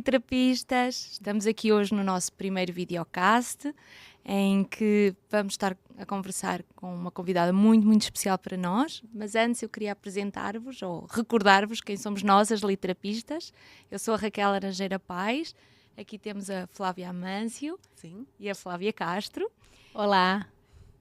Litrapistas! Estamos aqui hoje no nosso primeiro videocast, em que vamos estar a conversar com uma convidada muito, muito especial para nós. Mas antes eu queria apresentar-vos, ou recordar-vos quem somos nós, as Litrapistas. Eu sou a Raquel Laranjeira Paes, aqui temos a Flávia Amâncio. Sim. E a Flávia Castro. Olá!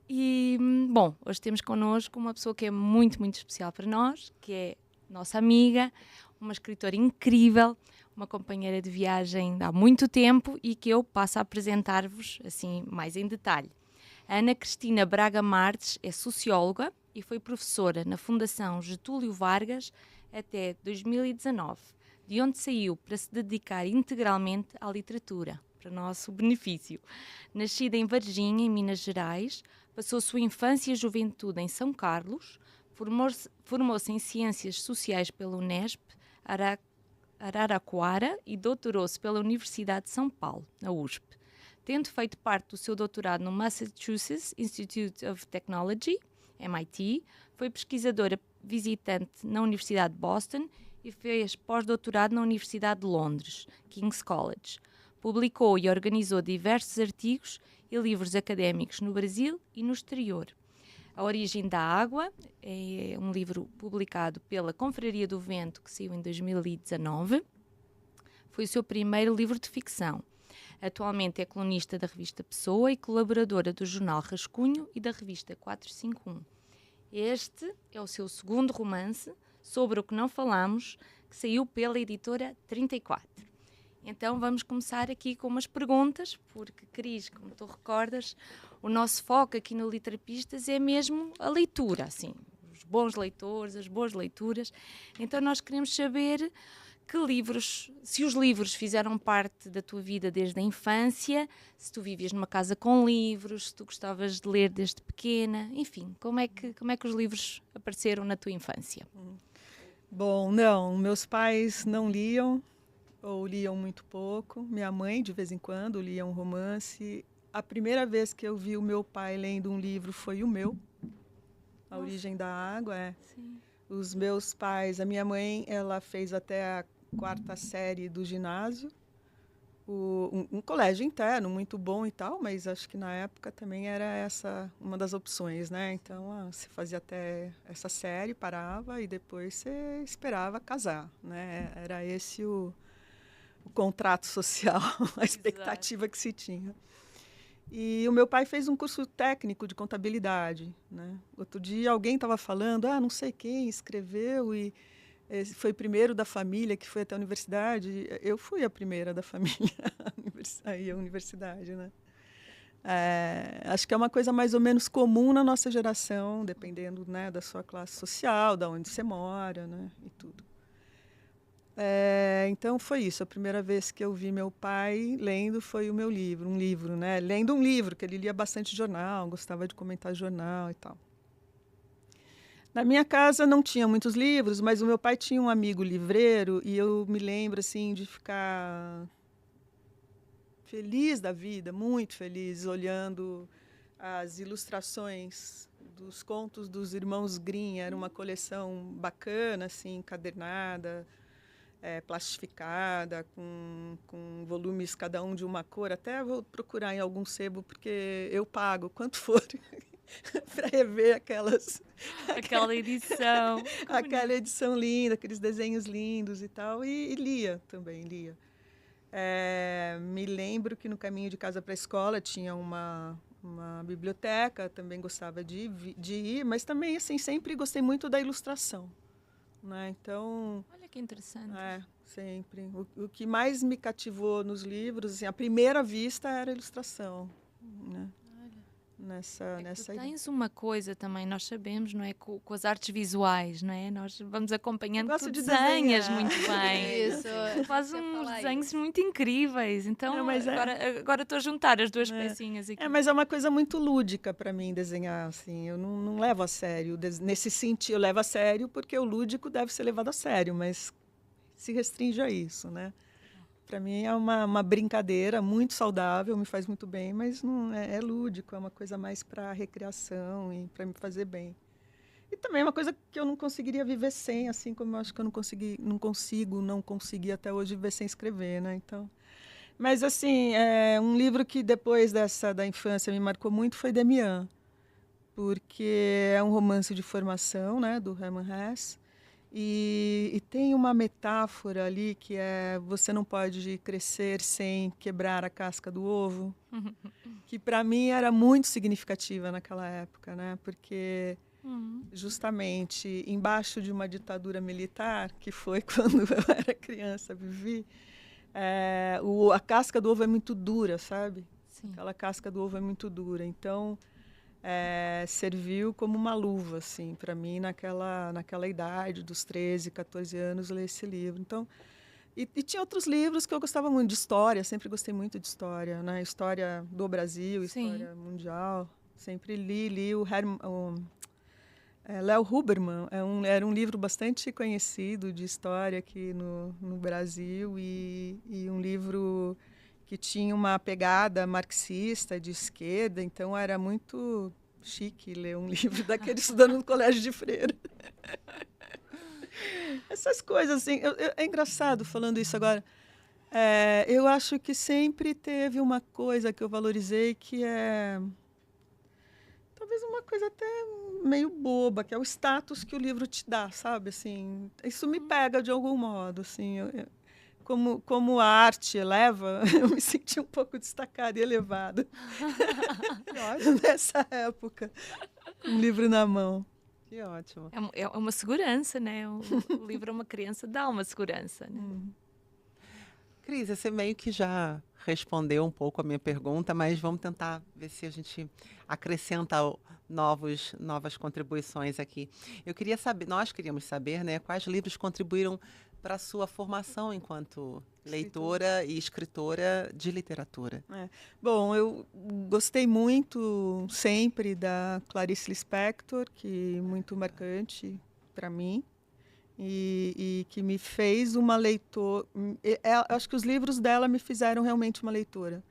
E, bom, hoje temos connosco uma pessoa que é muito, muito especial para nós, que é nossa amiga, uma escritora incrível, uma companheira de viagem há muito tempo e que eu passo a apresentar-vos assim mais em detalhe. A Ana Cristina Braga Martes é socióloga e foi professora na Fundação Getúlio Vargas até 2019, de onde saiu para se dedicar integralmente à literatura, para nosso benefício. Nascida em Varginha, em Minas Gerais, passou sua infância e juventude em São Carlos, formou-se em Ciências Sociais pela Unesp, Araraquara, e doutorou-se pela Universidade de São Paulo, na USP. Tendo feito parte do seu doutorado no Massachusetts Institute of Technology, MIT, foi pesquisadora visitante na Universidade de Boston e fez pós-doutorado na Universidade de Londres, King's College. Publicou e organizou diversos artigos e livros académicos no Brasil e no exterior. A Origem da Água é um livro publicado pela Confraria do Vento, que saiu em 2019. Foi o seu primeiro livro de ficção. Atualmente é colunista da revista Pessoa e colaboradora do jornal Rascunho e da revista 451. Este é o seu segundo romance, Sobre o que Não Falamos, que saiu pela editora 34. Então vamos começar aqui com umas perguntas, porque, Cris, como tu recordas, o nosso foco aqui no Litrapistas é mesmo a leitura, assim, os bons leitores, as boas leituras. Então nós queremos saber que livros, se os livros fizeram parte da tua vida desde a infância, se tu vivias numa casa com livros, se tu gostavas de ler desde pequena, enfim, como é que os livros apareceram na tua infância? Bom, não, meus pais não liam, ou liam muito pouco. Minha mãe, de vez em quando, lia um romance. A primeira vez que eu vi o meu pai lendo um livro foi o meu, A Origem da Água. Sim. Os meus pais, a minha mãe, ela fez até a 4ª série do ginásio, um colégio interno muito bom e tal, mas acho que na época também era essa uma das opções, né? Então, você fazia até essa série, parava e depois você esperava casar, né? Era esse o contrato social, a expectativa que se tinha. E o meu pai fez um curso técnico de contabilidade, né? Outro dia alguém estava falando, não sei quem escreveu e foi o primeiro da família que foi até a universidade. Eu fui a primeira da família a ir à universidade, né? Acho que é uma coisa mais ou menos comum na nossa geração, dependendo, né, da sua classe social, da onde você mora, né, e tudo. Então foi isso. A primeira vez que eu vi meu pai lendo foi o meu livro, um livro, né? Lendo um livro, que ele lia bastante jornal, gostava de comentar jornal e tal. Na minha casa não tinha muitos livros, mas o meu pai tinha um amigo livreiro e eu me lembro assim de ficar feliz da vida, muito feliz, olhando as ilustrações dos contos dos irmãos Grimm. Era uma coleção bacana, assim, encadernada, plastificada, com volumes cada um de uma cor. Até vou procurar em algum sebo, porque eu pago quanto for para rever aquela edição. Aquela edição linda, aqueles desenhos lindos e tal. E lia também, lia. Me lembro que no caminho de casa para a escola tinha uma biblioteca, também gostava de ir, mas também assim, sempre gostei muito da ilustração. Né? Então, olha que interessante. Sempre. O que mais me cativou nos livros, assim, à primeira vista, era a ilustração. Né? Nessa tens uma coisa também, nós sabemos, não é, com as artes visuais, não é? Nós vamos acompanhando, tu desenhas muito bem. Isso. Tu fazes uns desenhos muito incríveis. Então, agora estou a juntar as duas pecinhas aqui. Mas é uma coisa muito lúdica para mim desenhar, assim. Eu não levo a sério. Nesse sentido, eu levo a sério porque o lúdico deve ser levado a sério, mas se restringe a isso, né? Para mim é uma brincadeira muito saudável, me faz muito bem, mas não é lúdico, é uma coisa mais para recreação e para me fazer bem. E também é uma coisa que eu não conseguiria viver sem, assim como eu acho que eu não consegui até hoje viver sem escrever, né? Então, mas assim, um livro que depois da infância me marcou muito foi Demian, porque é um romance de formação, né, do Hermann Hesse. E tem uma metáfora ali que é você não pode crescer sem quebrar a casca do ovo, que para mim era muito significativa naquela época, né? Porque justamente embaixo de uma ditadura militar, que foi quando eu era criança, vivi, a casca do ovo é muito dura, sabe? Sim. Aquela casca do ovo é muito dura. Então, serviu como uma luva, assim, para mim, naquela idade, dos 13, 14 anos, ler esse livro. Então, e tinha outros livros que eu gostava muito, de história, sempre gostei muito de história, né? História do Brasil, Sim. história mundial. Sempre li o Léo Huberman, era um livro bastante conhecido de história aqui no Brasil e um livro que tinha uma pegada marxista, de esquerda, então era muito chique ler um livro daquele estudando no colégio de freira. Essas coisas, assim, é engraçado falando isso agora. Eu acho que sempre teve uma coisa que eu valorizei que é talvez uma coisa até meio boba, que é o status que o livro te dá, sabe? Assim, isso me pega de algum modo, assim. Como a arte eleva, eu me senti um pouco destacada e elevada nessa época, com um livro na mão. Que ótimo. É uma segurança, né? O livro a uma criança dá uma segurança, né? Cris, você meio que já respondeu um pouco a minha pergunta, mas vamos tentar ver se a gente acrescenta novas contribuições aqui. Nós queríamos saber, né, quais livros contribuíram para a sua formação enquanto leitora e escritora de literatura. Bom, eu gostei muito sempre da Clarice Lispector, que é muito marcante para mim. E que me fez uma leitora. Acho que os livros dela me fizeram realmente uma leitora.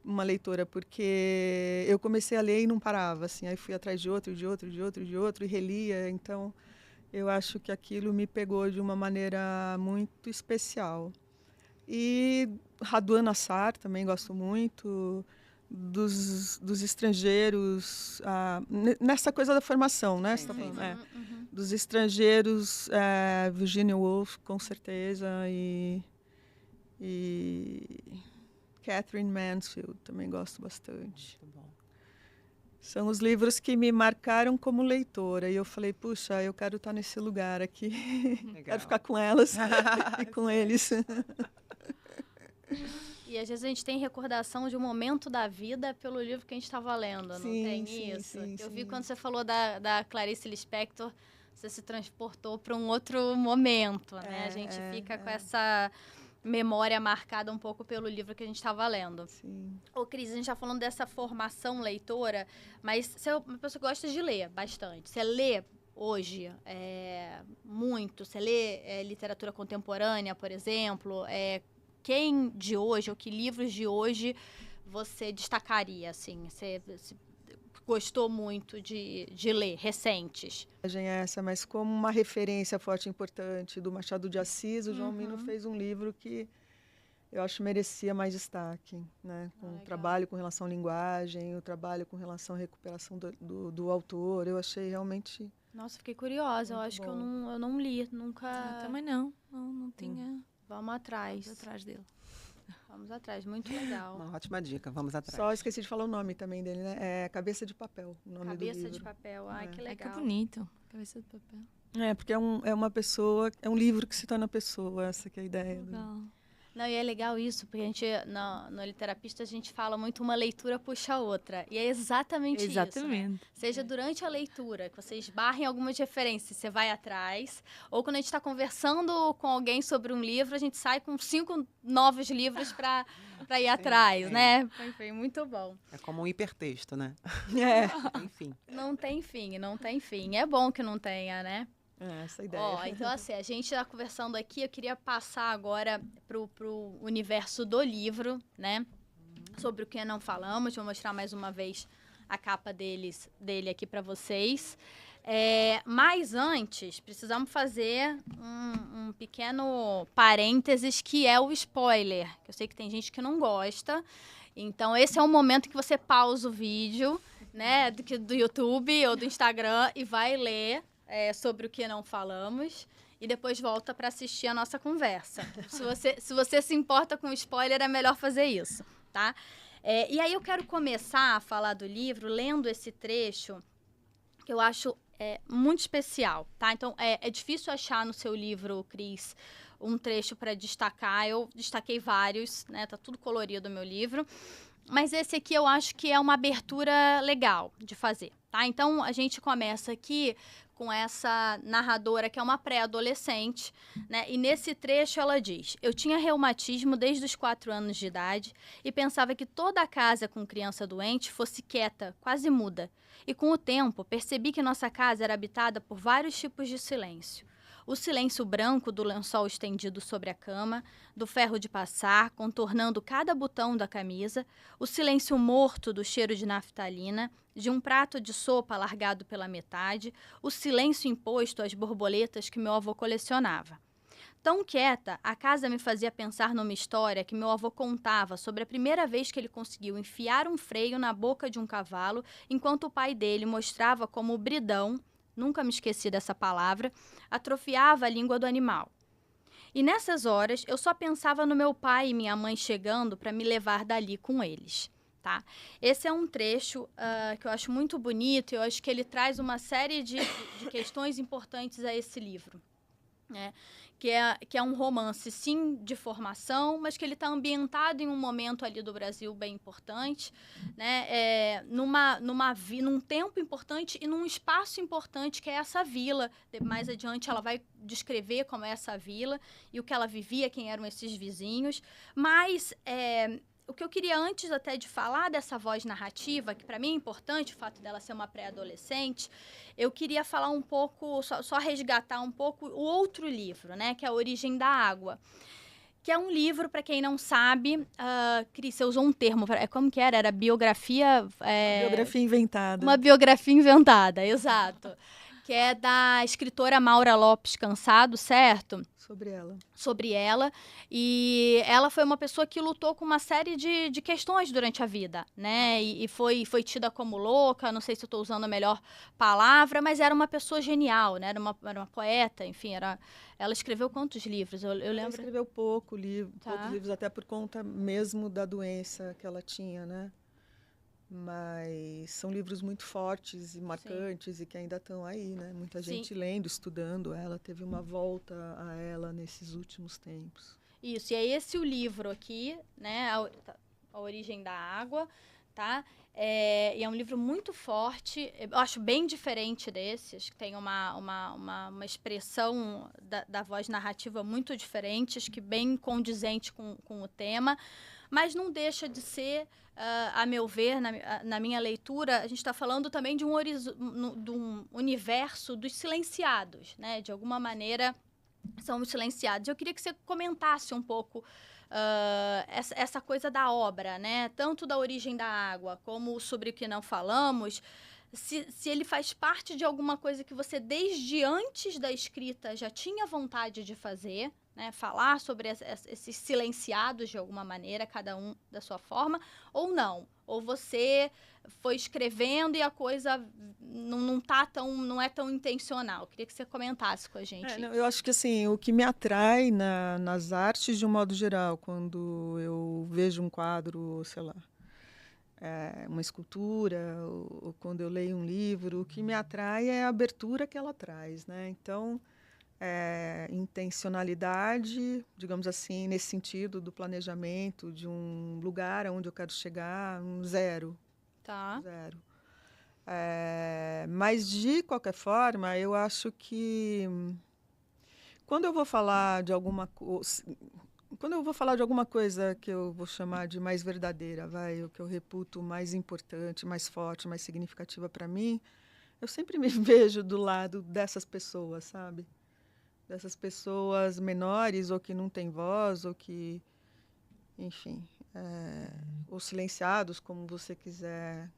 Uma leitora, porque eu comecei a ler e não parava, assim, aí fui atrás de outro, e relia. Então, eu acho que aquilo me pegou de uma maneira muito especial. E Raduan Nassar também gosto muito. Dos estrangeiros, nessa coisa da formação, né? Você tá falando, dos estrangeiros, Virginia Woolf, com certeza, e Catherine Mansfield, também gosto bastante. Muito bom. São os livros que me marcaram como leitora. E eu falei, puxa, eu quero estar nesse lugar aqui. Quero ficar com elas e com eles. E às vezes a gente tem recordação de um momento da vida pelo livro que a gente estava lendo, não tem isso? Eu vi quando você falou da Clarice Lispector, você se transportou para um outro momento, né? A gente fica com essa memória marcada um pouco pelo livro que a gente estava lendo. Sim. Ô, Cris, a gente está falando dessa formação leitora, mas você é uma pessoa que gosta de ler bastante. Você lê hoje muito? Você lê literatura contemporânea, por exemplo? Quem de hoje, ou que livros de hoje você destacaria, assim? Você gostou muito de ler, recentes? Essa, mas como uma referência forte e importante do Machado de Assis, o João Mino fez um livro que eu acho merecia mais destaque, né? Com o trabalho com relação à linguagem, o trabalho com relação à recuperação do autor, eu achei realmente... Nossa, fiquei curiosa, eu acho que eu não li, nunca... Eu também não tinha... Vamos atrás. Vamos atrás dele. Vamos atrás, muito legal. Uma ótima dica, vamos atrás. Só esqueci de falar o nome também dele, né? É Cabeça de Papel, o nome do livro. Cabeça de Papel, ai, que legal. Que bonito, Cabeça de Papel. Porque é uma pessoa, é um livro que se torna pessoa, essa que é a ideia. Legal. Não, e é legal isso, porque a gente, no Literapista, a gente fala muito uma leitura puxa a outra. E é exatamente isso, né? Seja durante a leitura, que você esbarra em algumas referências, você vai atrás. Ou quando a gente está conversando com alguém sobre um livro, a gente sai com 5 novos livros para ir atrás, né? Enfim, muito bom. É como um hipertexto, né? Enfim. Não tem fim, não tem fim. É bom que não tenha, né? Essa ideia. Então assim, a gente está conversando aqui, eu queria passar agora pro universo do livro, né? Sobre o que não falamos, vou mostrar mais uma vez a capa dele aqui para vocês. Mas antes, precisamos fazer um pequeno parênteses, que é o spoiler. Que eu sei que tem gente que não gosta. Então, esse é o momento que você pausa o vídeo, né, do YouTube ou do Instagram e vai ler sobre o que não falamos. E depois volta para assistir a nossa conversa. Se você se importa com spoiler, é melhor fazer isso, tá? E aí eu quero começar a falar do livro lendo esse trecho que eu acho muito especial, tá? Então, é difícil achar no seu livro, Cris, um trecho para destacar. Eu destaquei vários, né? Tá tudo colorido no meu livro. Mas esse aqui eu acho que é uma abertura legal de fazer, tá? Então, a gente começa aqui com essa narradora que é uma pré-adolescente, né? E nesse trecho ela diz: eu tinha reumatismo desde os 4 anos de idade e pensava que toda a casa com criança doente fosse quieta, quase muda. E com o tempo, percebi que nossa casa era habitada por vários tipos de silêncio. O silêncio branco do lençol estendido sobre a cama, do ferro de passar, contornando cada botão da camisa, o silêncio morto do cheiro de naftalina, de um prato de sopa largado pela metade, o silêncio imposto às borboletas que meu avô colecionava. Tão quieta, a casa me fazia pensar numa história que meu avô contava sobre a primeira vez que ele conseguiu enfiar um freio na boca de um cavalo, enquanto o pai dele mostrava como o bridão, nunca me esqueci dessa palavra, atrofiava a língua do animal. E nessas horas, eu só pensava no meu pai e minha mãe chegando para me levar dali com eles. Tá? Esse é um trecho que eu acho muito bonito, e eu acho que ele traz uma série de questões importantes a esse livro, né? Que é um romance, sim, de formação, mas que ele está ambientado em um momento ali do Brasil bem importante, né? Num tempo importante e num espaço importante, que é essa vila. Mais adiante ela vai descrever como é essa vila e o que ela vivia, quem eram esses vizinhos. Mas o que eu queria, antes até de falar dessa voz narrativa, que para mim é importante, o fato dela ser uma pré-adolescente, eu queria falar um pouco, só resgatar um pouco o outro livro, né, que é A Origem da Água, que é um livro, para quem não sabe, Cris, você usou um termo, como que era? Era biografia... Biografia inventada. Uma biografia inventada, exato. Que é da escritora Maura Lopes Cansado, certo? Sobre ela. E ela foi uma pessoa que lutou com uma série de questões durante a vida, né? E foi tida como louca, não sei se eu estou usando a melhor palavra, mas era uma pessoa genial, né? Era uma poeta, enfim, ela escreveu quantos livros? Eu lembro. Ela escreveu poucos livros, até por conta mesmo da doença que ela tinha, né? Mas são livros muito fortes e marcantes. Sim. E que ainda estão aí, né? Muita gente lendo, estudando ela. Teve uma volta a ela nesses últimos tempos. Isso, e é esse o livro aqui, né? A Origem da Água, tá? E é um livro muito forte, eu acho bem diferente desse, acho que tem uma expressão da voz narrativa muito diferente, acho que bem condizente com o tema, mas não deixa de ser, a meu ver, na minha leitura, a gente está falando também de um universo dos silenciados, né? De alguma maneira, são os silenciados. Eu queria que você comentasse um pouco essa coisa da obra, né? Tanto da Origem da Água como sobre o que não falamos, se ele faz parte de alguma coisa que você, desde antes da escrita, já tinha vontade de fazer, né? Falar sobre esses silenciados de alguma maneira, cada um da sua forma, ou não. Ou você foi escrevendo e a coisa não é tão intencional. Queria que você comentasse com a gente. Eu acho que assim, o que me atrai nas artes, de um modo geral, quando eu vejo um quadro, sei lá, uma escultura, ou quando eu leio um livro, o que me atrai é a abertura que ela traz, né? Então, intencionalidade, digamos assim, nesse sentido do planejamento, de um lugar aonde eu quero chegar, um zero. Tá. Zero. Mas, de qualquer forma, eu acho que quando eu vou falar de alguma coisa que eu vou chamar de mais verdadeira, o que eu reputo mais importante, mais forte, mais significativa para mim, eu sempre me vejo do lado dessas pessoas, sabe? Dessas pessoas menores, ou que não têm voz, ou que, enfim, ou silenciados, como você quiser,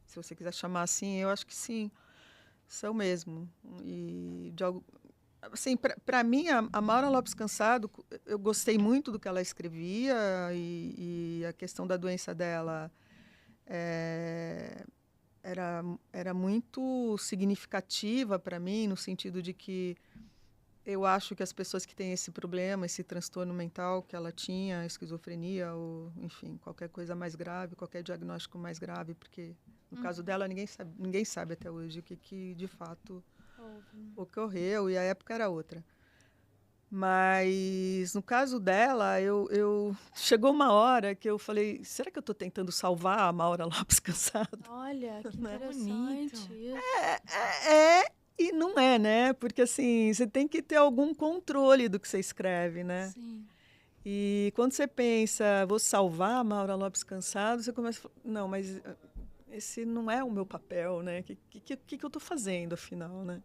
se você quiser chamar assim. Eu acho que sim. São mesmo. E assim, para mim, a Maura Lopes Cansado, eu gostei muito do que ela escrevia e a questão da doença dela era muito significativa para mim, no sentido de que eu acho que as pessoas que têm esse problema, esse transtorno mental que ela tinha, esquizofrenia ou, enfim, qualquer coisa mais grave, qualquer diagnóstico mais grave, porque no caso dela ninguém sabe até hoje o que de fato ocorreu e a época era outra. Mas no caso dela, chegou uma hora que eu falei, será que eu estou tentando salvar a Maura Lopes Cansado? Olha, que Bonito. interessante isso. E não é, né? Porque assim, você tem que ter algum controle do que você escreve, né? Sim. E quando você pensa, vou salvar a Maura Lopes Cansado, você começa a falar, não, mas esse não é o meu papel, né? O que eu estou fazendo, afinal, né?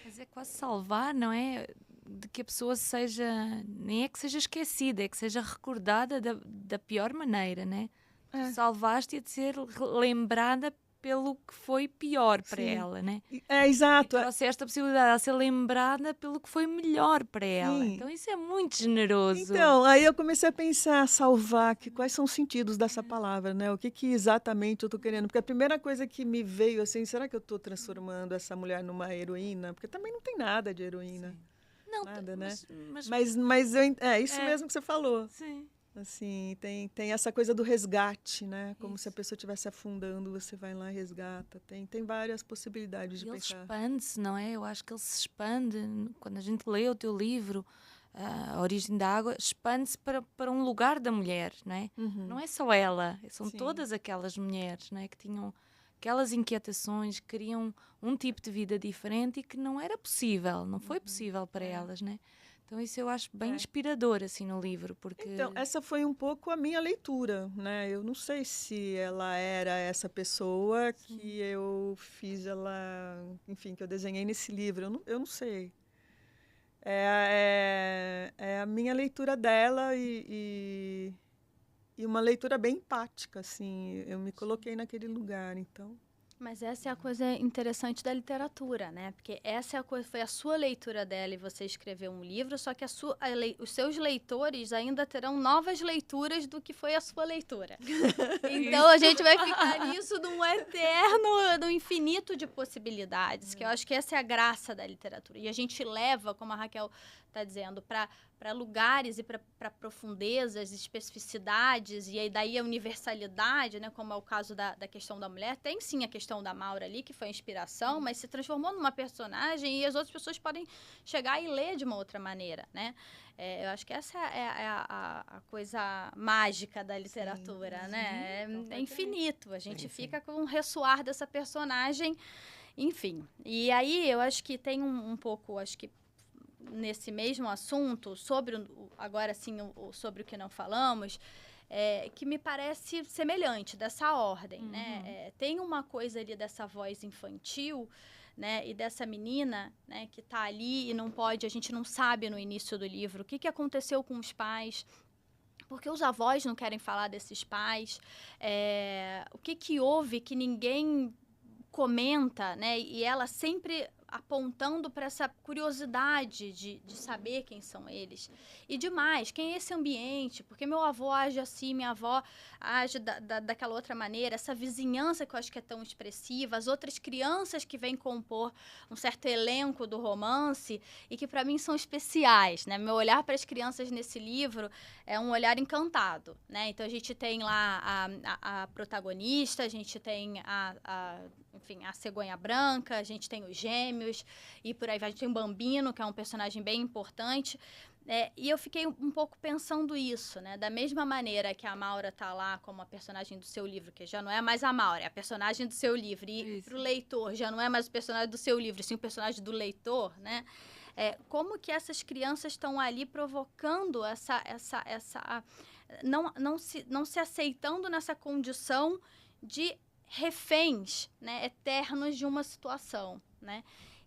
Mas é quase salvar, não é? De que a pessoa seja, nem é que seja esquecida, é que seja recordada da pior maneira, né? Tu salvaste-a de ser lembrada pelo que foi pior para Sim. ela, né? Exato. E trouxeste a possibilidade de ser lembrada pelo que foi melhor para ela. Sim. Então isso é muito generoso. Então, aí eu comecei a pensar, salvar, quais são os sentidos dessa palavra, né? O que exatamente eu estou querendo? Porque a primeira coisa que me veio assim, será que eu estou transformando essa mulher numa heroína? Porque também não tem nada de heroína. Não, Nada, né? mas Isso mesmo que você falou. sim. Assim, tem essa coisa do resgate, né? Como se a pessoa estivesse afundando, você vai lá e resgata. Tem várias possibilidades de Ele pensar. expande-se, não é? Eu acho que ele se expande. Quando a gente lê o teu livro, A Origem da Água, expande-se para um lugar da mulher, não é? Não é só ela, são Sim. todas aquelas mulheres, não é? Que tinham aquelas inquietações, queriam um tipo de vida diferente e que não era possível, não foi possível para elas, né? Então isso eu acho bem inspirador, assim, no livro, porque... Então, essa foi um pouco a minha leitura, né? Eu não sei se ela era essa pessoa que eu fiz ela... Enfim, que eu desenhei nesse livro. Eu não sei. É a minha leitura dela e uma leitura bem empática, assim. Eu me coloquei naquele lugar, então... Mas essa é a coisa interessante da literatura, né? Porque essa é a coisa, foi a sua leitura dela e você escreveu um livro, só que os seus leitores ainda terão novas leituras do que foi a sua leitura. Então a gente vai ficar nisso num eterno, num infinito de possibilidades, que eu acho que essa é a graça da literatura. E a gente leva, como a Raquel está dizendo, para lugares e para profundezas, especificidades, e aí daí a universalidade, né, como é o caso da questão da mulher. Tem sim a questão da Maura ali, que foi a inspiração, mas se transformou numa personagem e as outras pessoas podem chegar e ler de uma outra maneira, né? Eu acho que essa é a coisa mágica da literatura, né? É infinito, a gente fica com um ressoar dessa personagem, enfim. E aí eu acho que tem um pouco, acho que nesse mesmo assunto, agora sim, sobre o que não falamos, que me parece semelhante, dessa ordem, né? Tem uma coisa ali dessa voz infantil, né? E dessa menina, né? Que está ali e não pode, a gente não sabe no início do livro o que aconteceu com os pais, porque os avós não querem falar desses pais, o que houve que ninguém comenta, né? E ela sempre apontando para essa curiosidade de saber quem são eles. E demais, quem é esse ambiente? Porque meu avô age assim, minha avó age daquela outra maneira. Essa vizinhança que eu acho que é tão expressiva, as outras crianças que vêm compor um certo elenco do romance e que para mim são especiais, né? Meu olhar para as crianças nesse livro é um olhar encantado, né? Então a gente tem lá a protagonista, a gente tem enfim, a cegonha branca, a gente tem os gêmeos e por aí vai. A gente tem o Bambino, que é um personagem bem importante. E eu fiquei um pouco pensando isso, né? Da mesma maneira que a Maura tá lá como a personagem do seu livro, que já não é mais a Maura, é a personagem do seu livro. E pro leitor já não é mais o personagem do seu livro, sim o personagem do leitor, né? Como que essas crianças estão ali provocando não se aceitando nessa condição de reféns, né, eternos de uma situação, né?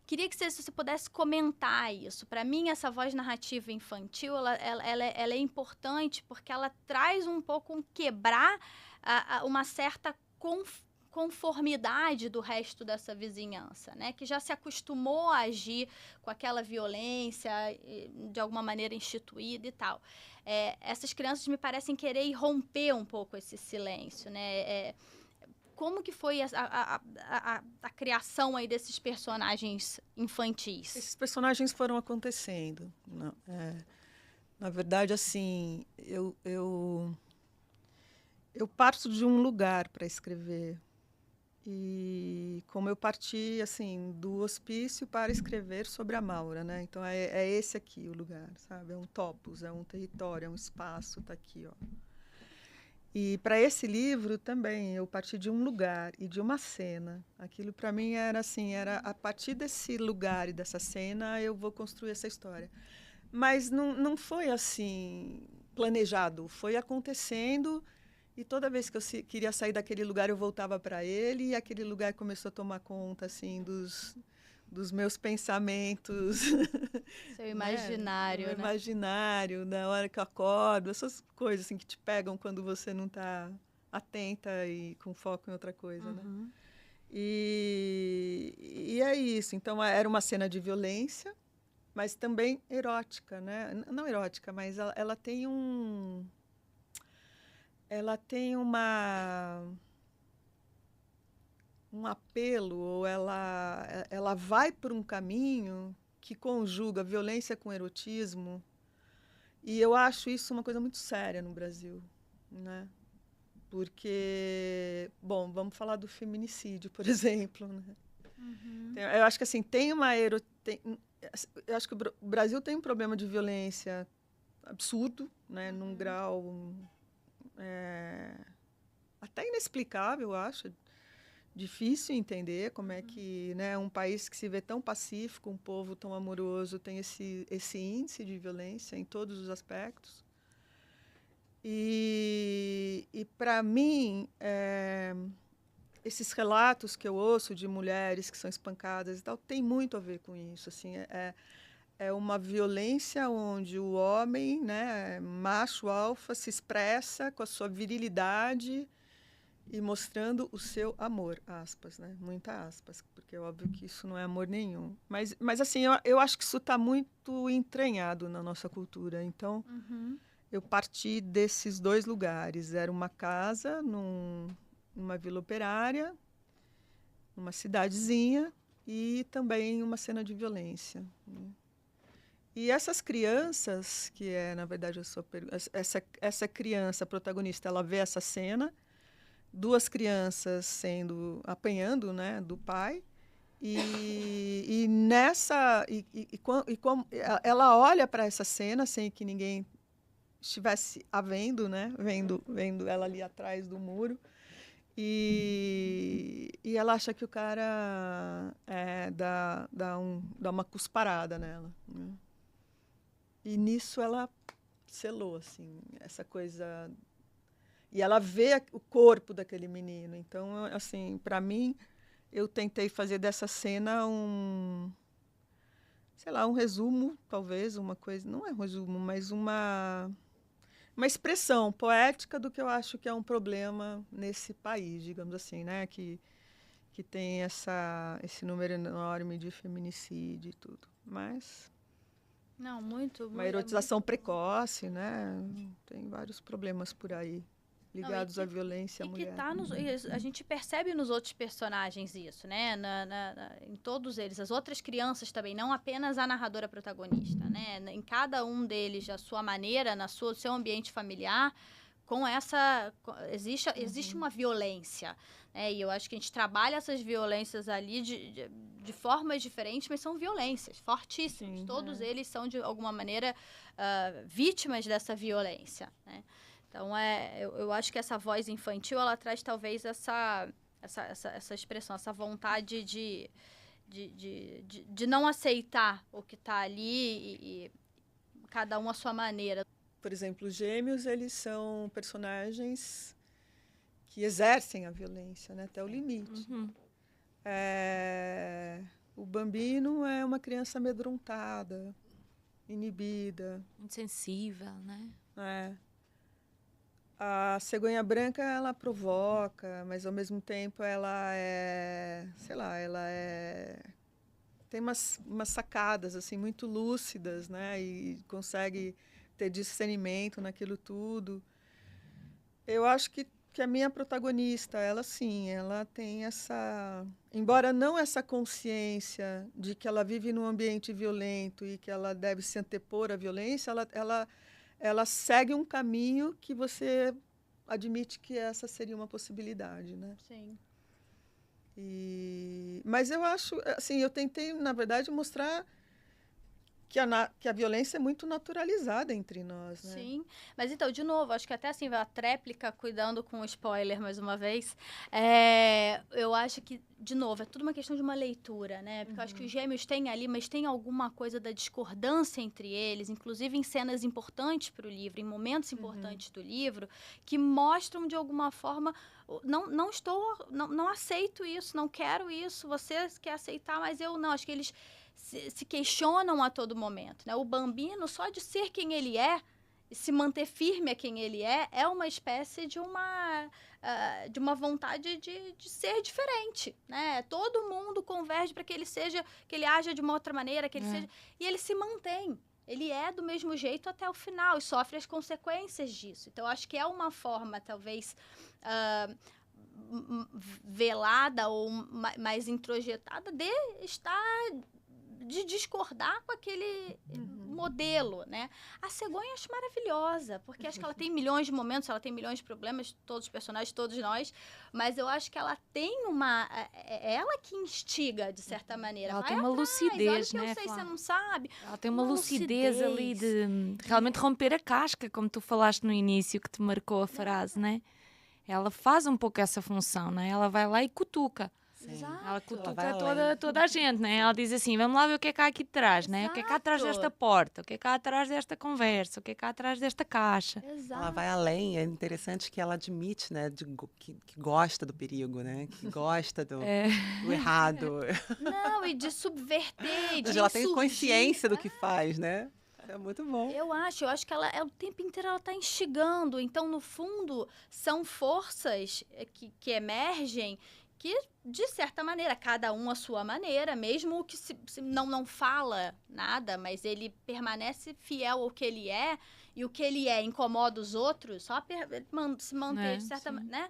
Queria que você pudesse comentar isso. Para mim, essa voz narrativa infantil, ela é importante porque ela traz um pouco quebrar uma certa conformidade do resto dessa vizinhança, né? Que já se acostumou a agir com aquela violência de alguma maneira instituída e tal. Essas crianças me parecem querer romper um pouco esse silêncio, né? Como que foi a criação aí desses personagens infantis? Esses personagens foram acontecendo. Não, na verdade, assim, eu parto de um lugar para escrever. E como eu parti, assim, do hospício para escrever sobre a Maura, né? Então, é esse aqui o lugar, sabe? É um topos, é um território, é um espaço, tá aqui, ó. E para esse livro também eu parti de um lugar e de uma cena. Aquilo para mim era assim, era a partir desse lugar e dessa cena eu vou construir essa história. Mas não foi assim planejado, foi acontecendo e toda vez que eu queria sair daquele lugar eu voltava para ele e aquele lugar começou a tomar conta assim dos meus pensamentos. Seu imaginário, né? né? Imaginário, na hora que eu acordo, essas coisas assim que te pegam quando você não está atenta e com foco em outra coisa, né? E é isso. Então, era uma cena de violência, mas também erótica, né? Não erótica, mas ela tem um... Ela tem um apelo, ou ela vai por um caminho que conjuga violência com erotismo. E eu acho isso uma coisa muito séria no Brasil, né? Porque, bom, vamos falar do feminicídio, por exemplo, né? Eu acho que assim, eu acho que o Brasil tem um problema de violência absurdo, né? Num grau até inexplicável, eu acho. Difícil entender como é que, né, um país que se vê tão pacífico, um povo tão amoroso, tem esse índice de violência em todos os aspectos. E para mim, esses relatos que eu ouço de mulheres que são espancadas e tal, tem muito a ver com isso. Assim, é uma violência onde o homem, né, macho alfa, se expressa com a sua virilidade e mostrando o seu amor, aspas, né? Muita aspas, porque é óbvio que isso não é amor nenhum. Mas assim, eu acho que isso está muito entranhado na nossa cultura. Então, eu parti desses dois lugares. Era uma casa numa vila operária, numa cidadezinha, e também uma cena de violência, né? E essas crianças, que é, na verdade, a sua pergunta, essa criança protagonista, ela vê essa cena, duas crianças apanhando, né, do pai, e como ela olha para essa cena sem que ninguém estivesse a vendo, né, vendo ela ali atrás do muro, e ela acha que o cara dá uma cusparada nela, né? E nisso ela selou, assim, essa coisa. E ela vê o corpo daquele menino. Então, assim, para mim, eu tentei fazer dessa cena sei lá, um resumo, talvez, uma coisa, não é um resumo, mas uma expressão poética do que eu acho que é um problema nesse país, digamos assim, né? Que tem esse número enorme de feminicídio e tudo. Mas Não, muito. uma erotização precoce, né? Tem vários problemas por aí ligados à violência à mulher. A gente percebe nos outros personagens isso, né? Em todos eles. As outras crianças também, não apenas a narradora protagonista, né? Em cada um deles, a sua maneira, seu ambiente familiar, existe uma violência, né? E eu acho que a gente trabalha essas violências ali de formas diferentes, mas são violências fortíssimas. Sim, todos eles são, de alguma maneira, vítimas dessa violência, né? Então, eu acho que essa voz infantil, ela traz talvez essa expressão, essa vontade de não aceitar o que está ali e cada um à sua maneira. Por exemplo, os Gêmeos, eles são personagens que exercem a violência, né, até o limite. O Bambino é uma criança amedrontada, inibida. Muito sensível, né? A cegonha branca, ela provoca, mas ao mesmo tempo ela é, sei lá, tem umas sacadas assim muito lúcidas, né? E consegue ter discernimento naquilo tudo. Eu acho que a minha protagonista, ela sim, ela tem essa, embora não essa consciência de que ela vive num ambiente violento e que ela deve se antepor à violência, ela segue um caminho que você admite que essa seria uma possibilidade, né? Sim. Mas eu acho, assim, eu tentei, na verdade, mostrar que a violência é muito naturalizada entre nós, né? Sim, mas então, de novo, acho que até assim, a tréplica, cuidando com o spoiler mais uma vez, eu acho que, de novo, é tudo uma questão de uma leitura, né? Porque eu acho que os gêmeos têm ali, mas tem alguma coisa da discordância entre eles, inclusive em cenas importantes para o livro, em momentos importantes do livro, que mostram de alguma forma, não aceito isso, não quero isso, você quer aceitar, mas eu não, acho que eles se questionam a todo momento, né? O Bambino, só de ser quem ele é, e se manter firme a quem ele é uma espécie de uma vontade de ser diferente, né? Todo mundo converge para que ele haja de uma outra maneira, que ele seja, e ele se mantém. Ele é do mesmo jeito até o final e sofre as consequências disso. Então, acho que é uma forma, talvez, velada ou mais introjetada de discordar com aquele modelo, né? A cegonha eu acho maravilhosa, porque acho que ela tem milhões de momentos, ela tem milhões de problemas, todos os personagens, todos nós, mas eu acho que ela tem ela que instiga, de certa maneira. Ela vai tem uma atrás, lucidez, olha o que né, eu sei, Flá? você não sabe. Ela tem uma lucidez ali de realmente romper a casca, como tu falaste no início, que te marcou a frase, né? Ela faz um pouco essa função, né? Ela vai lá e cutuca. Exato. Ela cutuca vai além. toda a gente, né? Ela diz assim, vamos lá ver o que é que há aqui de trás, né? O que é que há atrás Exato. desta porta? O que é que há atrás desta conversa? O que é que há atrás desta caixa? Exato. Ela vai além, é interessante que ela admite, né, que gosta do perigo, né? Que gosta do errado. Não, e de subverter, de Ela tem insurgir. consciência do que faz, né? É muito bom. Eu acho que ela o tempo inteiro ela está instigando. Então, no fundo, são forças que emergem que, de certa maneira, cada um à sua maneira, mesmo o que se não fala nada, mas ele permanece fiel ao que ele é, e o que ele é incomoda os outros, só se manter, de certa maneira, né?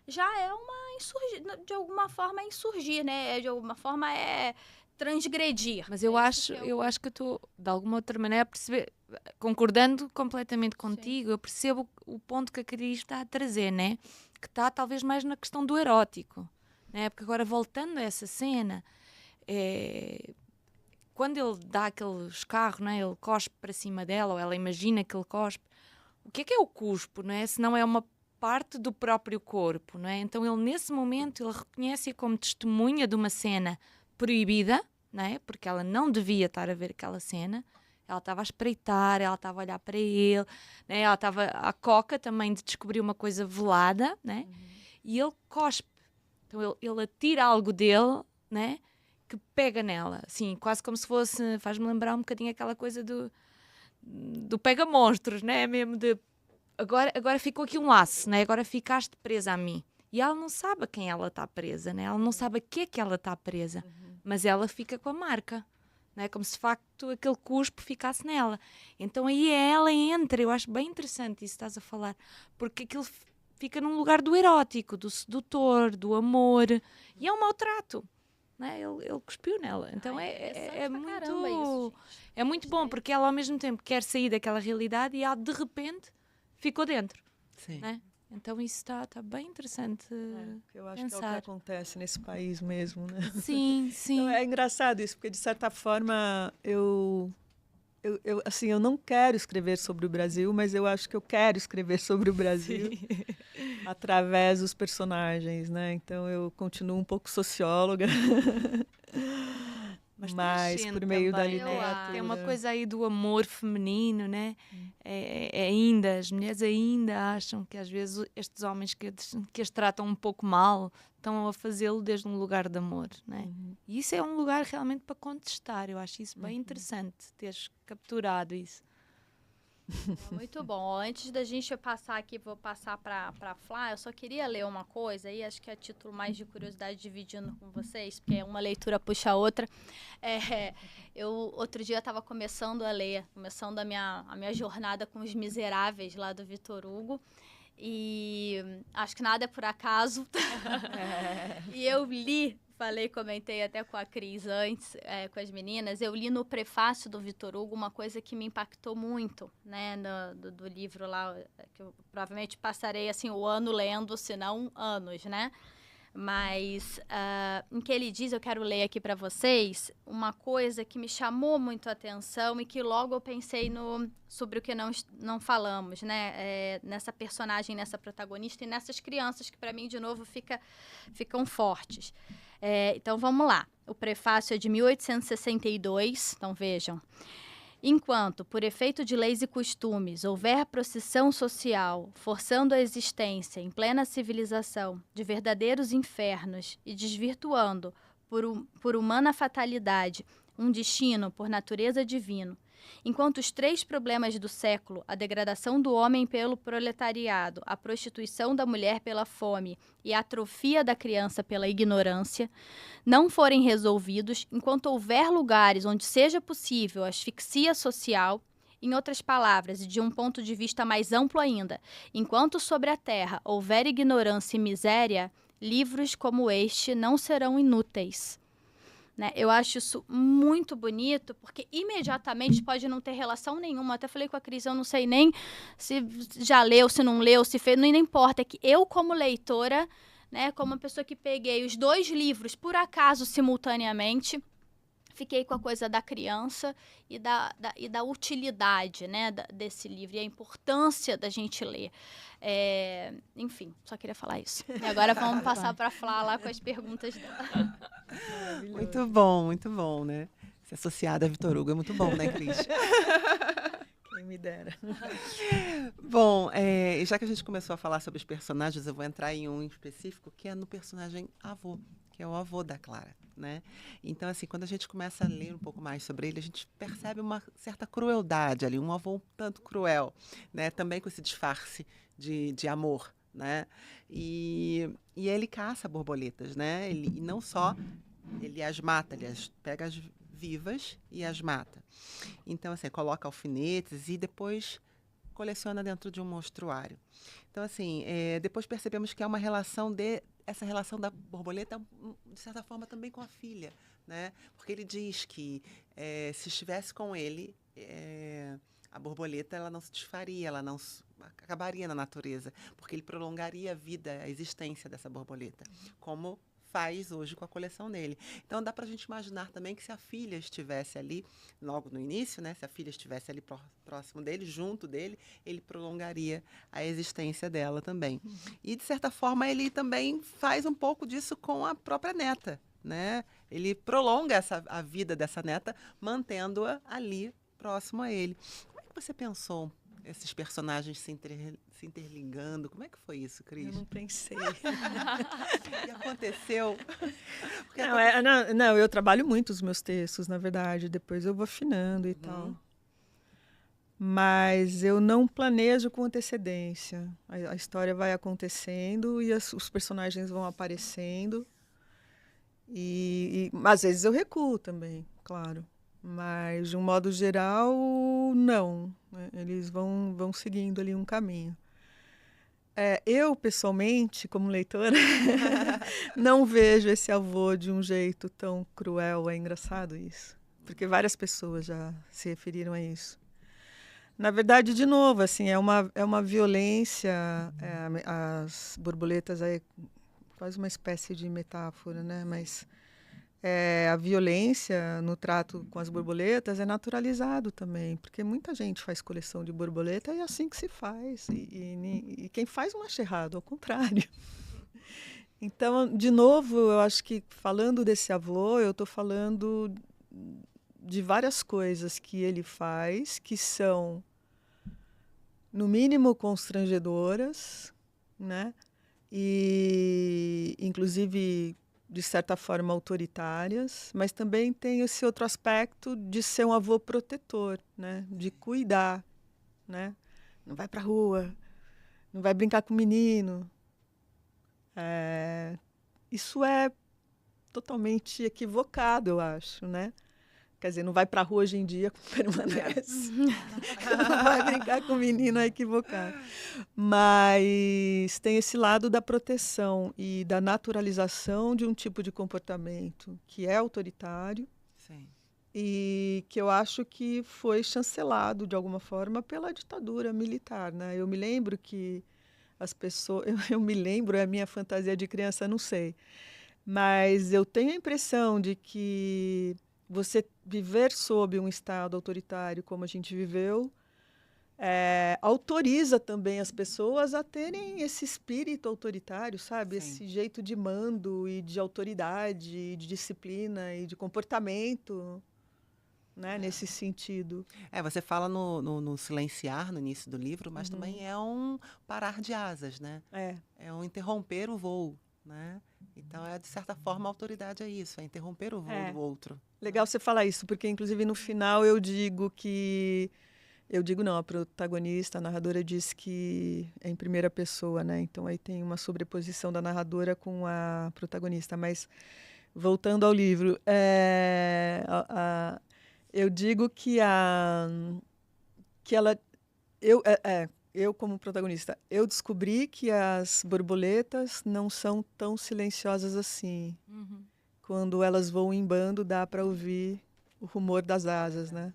Já é uma insurgir, de alguma forma é insurgir, né? De alguma forma é transgredir. Mas eu acho que eu estou, de alguma outra maneira, a perceber, concordando completamente contigo, eu percebo o ponto que a Cris está a trazer, né? Que está talvez mais na questão do erótico, né? Porque agora, voltando a essa cena, quando ele dá aquele escarro, né? Ele cospe para cima dela, ou ela imagina que ele cospe, o que é o cuspo, não é? Se não é uma parte do próprio corpo, não é? Então ele, nesse momento, ele reconhece-a como testemunha de uma cena proibida, não é? Porque ela não devia estar a ver aquela cena. Ela estava a espreitar, ela estava a olhar para ele, né? Ela estava à coca também de descobrir uma coisa velada, né? E ele cospe. Então ele atira algo dele, né? Que pega nela, assim, quase como se fosse, faz-me lembrar um bocadinho aquela coisa do pega-monstros, né? Mesmo de agora ficou aqui um laço, né? Agora ficaste presa a mim. E ela não sabe a quem ela está presa, né? Ela não sabe a que é que ela está presa, mas ela fica com a marca, né? Como se de facto aquele cuspo ficasse nela. Então aí ela entra, eu acho bem interessante isso que estás a falar, porque aquilo fica num lugar do erótico, do sedutor, do amor, e é um maltrato. Né? Ele cuspiu nela. Então é muito bom, porque ela ao mesmo tempo quer sair daquela realidade e ela de repente ficou dentro. Sim. Né? Então isso está bem interessante Eu acho pensar. que é o que acontece nesse país mesmo, né? Sim, sim. Então, é engraçado isso, porque de certa forma eu não quero escrever sobre o Brasil, mas eu acho que eu quero escrever sobre o Brasil através dos personagens, né? Então eu continuo um pouco socióloga, mas por meio da literatura. Tem uma coisa aí do amor feminino, né? Ainda, as mulheres ainda acham que às vezes estes homens que as tratam um pouco mal estão a fazê-lo desde um lugar de amor, né? E isso é um lugar realmente para contestar. Eu acho isso bem interessante, teres capturado isso. Muito bom. Antes da gente passar aqui, vou passar para Flá, eu só queria ler uma coisa aí, acho que é a título mais de curiosidade, dividindo com vocês, porque uma leitura puxa a outra. Eu, outro dia, estava começando a ler, começando a minha jornada com Os Miseráveis, lá do Victor Hugo, e acho que nada é por acaso. E eu comentei até com a Cris antes, com as meninas, eu li no prefácio do Victor Hugo uma coisa que me impactou muito, né, do livro lá, que eu provavelmente passarei, assim, o ano lendo, se não anos, né? Mas, em que ele diz, eu quero ler aqui para vocês, uma coisa que me chamou muito a atenção e que logo eu pensei sobre o que não falamos, né? Nessa personagem, nessa protagonista e nessas crianças que, para mim, de novo, ficam fortes. Então, vamos lá. O prefácio é de 1862, então vejam. Enquanto, por efeito de leis e costumes, houver procissão social, forçando a existência em plena civilização de verdadeiros infernos e desvirtuando, por humana fatalidade, um destino por natureza divino, enquanto os 3 problemas do século, a degradação do homem pelo proletariado, a prostituição da mulher pela fome e a atrofia da criança pela ignorância, não forem resolvidos, enquanto houver lugares onde seja possível a asfixia social, em outras palavras, e de um ponto de vista mais amplo ainda, enquanto sobre a terra houver ignorância e miséria, livros como este não serão inúteis. Né? Eu acho isso muito bonito, porque imediatamente pode não ter relação nenhuma. Até falei com a Cris, eu não sei nem se já leu, se não leu, se fez, não importa. É que eu, como leitora, né, como uma pessoa que peguei os 2 livros, por acaso, simultaneamente, fiquei com a coisa da criança e da utilidade, né, desse livro e a importância da gente ler. Enfim, só queria falar isso. E agora vamos passar para a Flá lá com as perguntas dela. Muito bom, né? Se associada a Victor Hugo é muito bom, né, Cris? Quem me dera. Bom, já que a gente começou a falar sobre os personagens, eu vou entrar em um específico, que é no personagem avô, que é o avô da Clara, né? Então, assim, quando a gente começa a ler um pouco mais sobre ele, a gente percebe uma certa crueldade ali, um avô um tanto cruel, né? Também com esse disfarce de amor, né? E ele caça borboletas, né? E não só ele as mata, ele as pega as vivas e as mata. Então, assim, coloca alfinetes e depois coleciona dentro de um monstruário. Então, assim, depois percebemos que há uma relação essa relação da borboleta, de certa forma, também com a filha, né? Porque ele diz que se estivesse com ele, a borboleta ela não se desfaria, ela não acabaria na natureza, porque ele prolongaria a vida, a existência dessa borboleta, como faz hoje com a coleção dele. Então dá para a gente imaginar também que se a filha estivesse ali, logo no início, né, se a filha estivesse ali próximo dele, junto dele, ele prolongaria a existência dela também. E de certa forma ele também faz um pouco disso com a própria neta, né? Ele prolonga a vida dessa neta, mantendo-a ali próximo a ele. Como é que você pensou esses personagens se interligando? Como é que foi isso, Cris? Eu não pensei. E aconteceu? Não, eu trabalho muito os meus textos, na verdade. Depois eu vou afinando e tal. Mas eu não planejo com antecedência. A história vai acontecendo e os personagens vão aparecendo. E às vezes eu recuo também, claro. Mas, de um modo geral, não. Né? Eles vão seguindo ali um caminho. Eu, pessoalmente, como leitora, não vejo esse avô de um jeito tão cruel. É engraçado isso. Porque várias pessoas já se referiram a isso. Na verdade, de novo, assim, é uma violência. As borboletas é quase uma espécie de metáfora, né? Mas a violência no trato com as borboletas é naturalizado também, porque muita gente faz coleção de borboleta e é assim que se faz. E quem faz não acha errado, ao contrário. Então, de novo, eu acho que falando desse avô, eu estou falando de várias coisas que ele faz, que são, no mínimo, constrangedoras, né? E, inclusive, de certa forma, autoritárias, mas também tem esse outro aspecto de ser um avô protetor, né? De cuidar, né? Não vai pra rua, não vai brincar com o menino. Isso é totalmente equivocado, eu acho, né? Quer dizer, não vai pra rua hoje em dia, permanece. Não vai brincar com o menino, é equivocado. Mas tem esse lado da proteção e da naturalização de um tipo de comportamento que é autoritário. Sim. E que eu acho que foi chancelado, de alguma forma, pela ditadura militar, né? Eu me lembro que as pessoas... Eu me lembro, é a minha fantasia de criança, não sei. Mas eu tenho a impressão de que você viver sob um Estado autoritário como a gente viveu autoriza também as pessoas a terem esse espírito autoritário, sabe? Sim. Esse jeito de mando e de autoridade, e de disciplina e de comportamento, né? Nesse sentido. Você fala no silenciar no início do livro, mas também é um parar de asas, né? É um interromper o voo, né? Então, de certa forma, a autoridade é isso, é interromper o voo do outro. Legal você falar isso, porque, inclusive, no final eu digo que... Eu digo não, a protagonista, a narradora, diz que é em primeira pessoa, né? Então, aí tem uma sobreposição da narradora com a protagonista. Mas, voltando ao livro, eu digo que eu, como protagonista, eu descobri que as borboletas não são tão silenciosas assim. Uhum. Quando elas voam em bando, dá para ouvir o rumor das asas, né?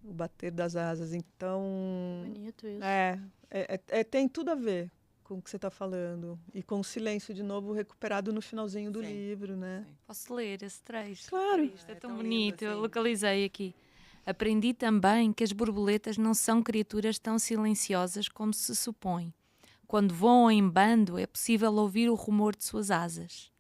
O bater das asas. Então, Bonito isso. tem tudo a ver com o que você está falando. E com o silêncio, de novo, recuperado no finalzinho do livro, né? Sim. Posso ler esse trecho? Claro. Isto é tão tão bonito, lindo, eu assim. localizei aqui. Aprendi também que as borboletas não são criaturas tão silenciosas como se supõe. Quando voam em bando, é possível ouvir o rumor de suas asas.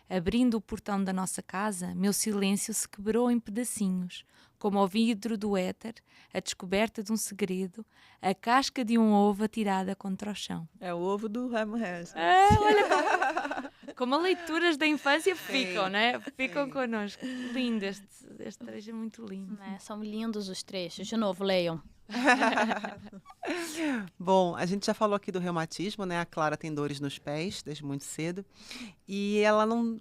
Abrindo o portão da nossa casa, meu silêncio se quebrou em pedacinhos, como ao vidro do éter, a descoberta de um segredo, a casca de um ovo atirada contra o chão. É o ovo do Herman Hesse. Olha como leituras da infância ficam, né? Ficam connosco. Lindo, este trecho é muito lindo. Né? São lindos os trechos. De novo, leiam. Bom, a gente já falou aqui do reumatismo, né? A Clara tem dores nos pés desde muito cedo. E ela não...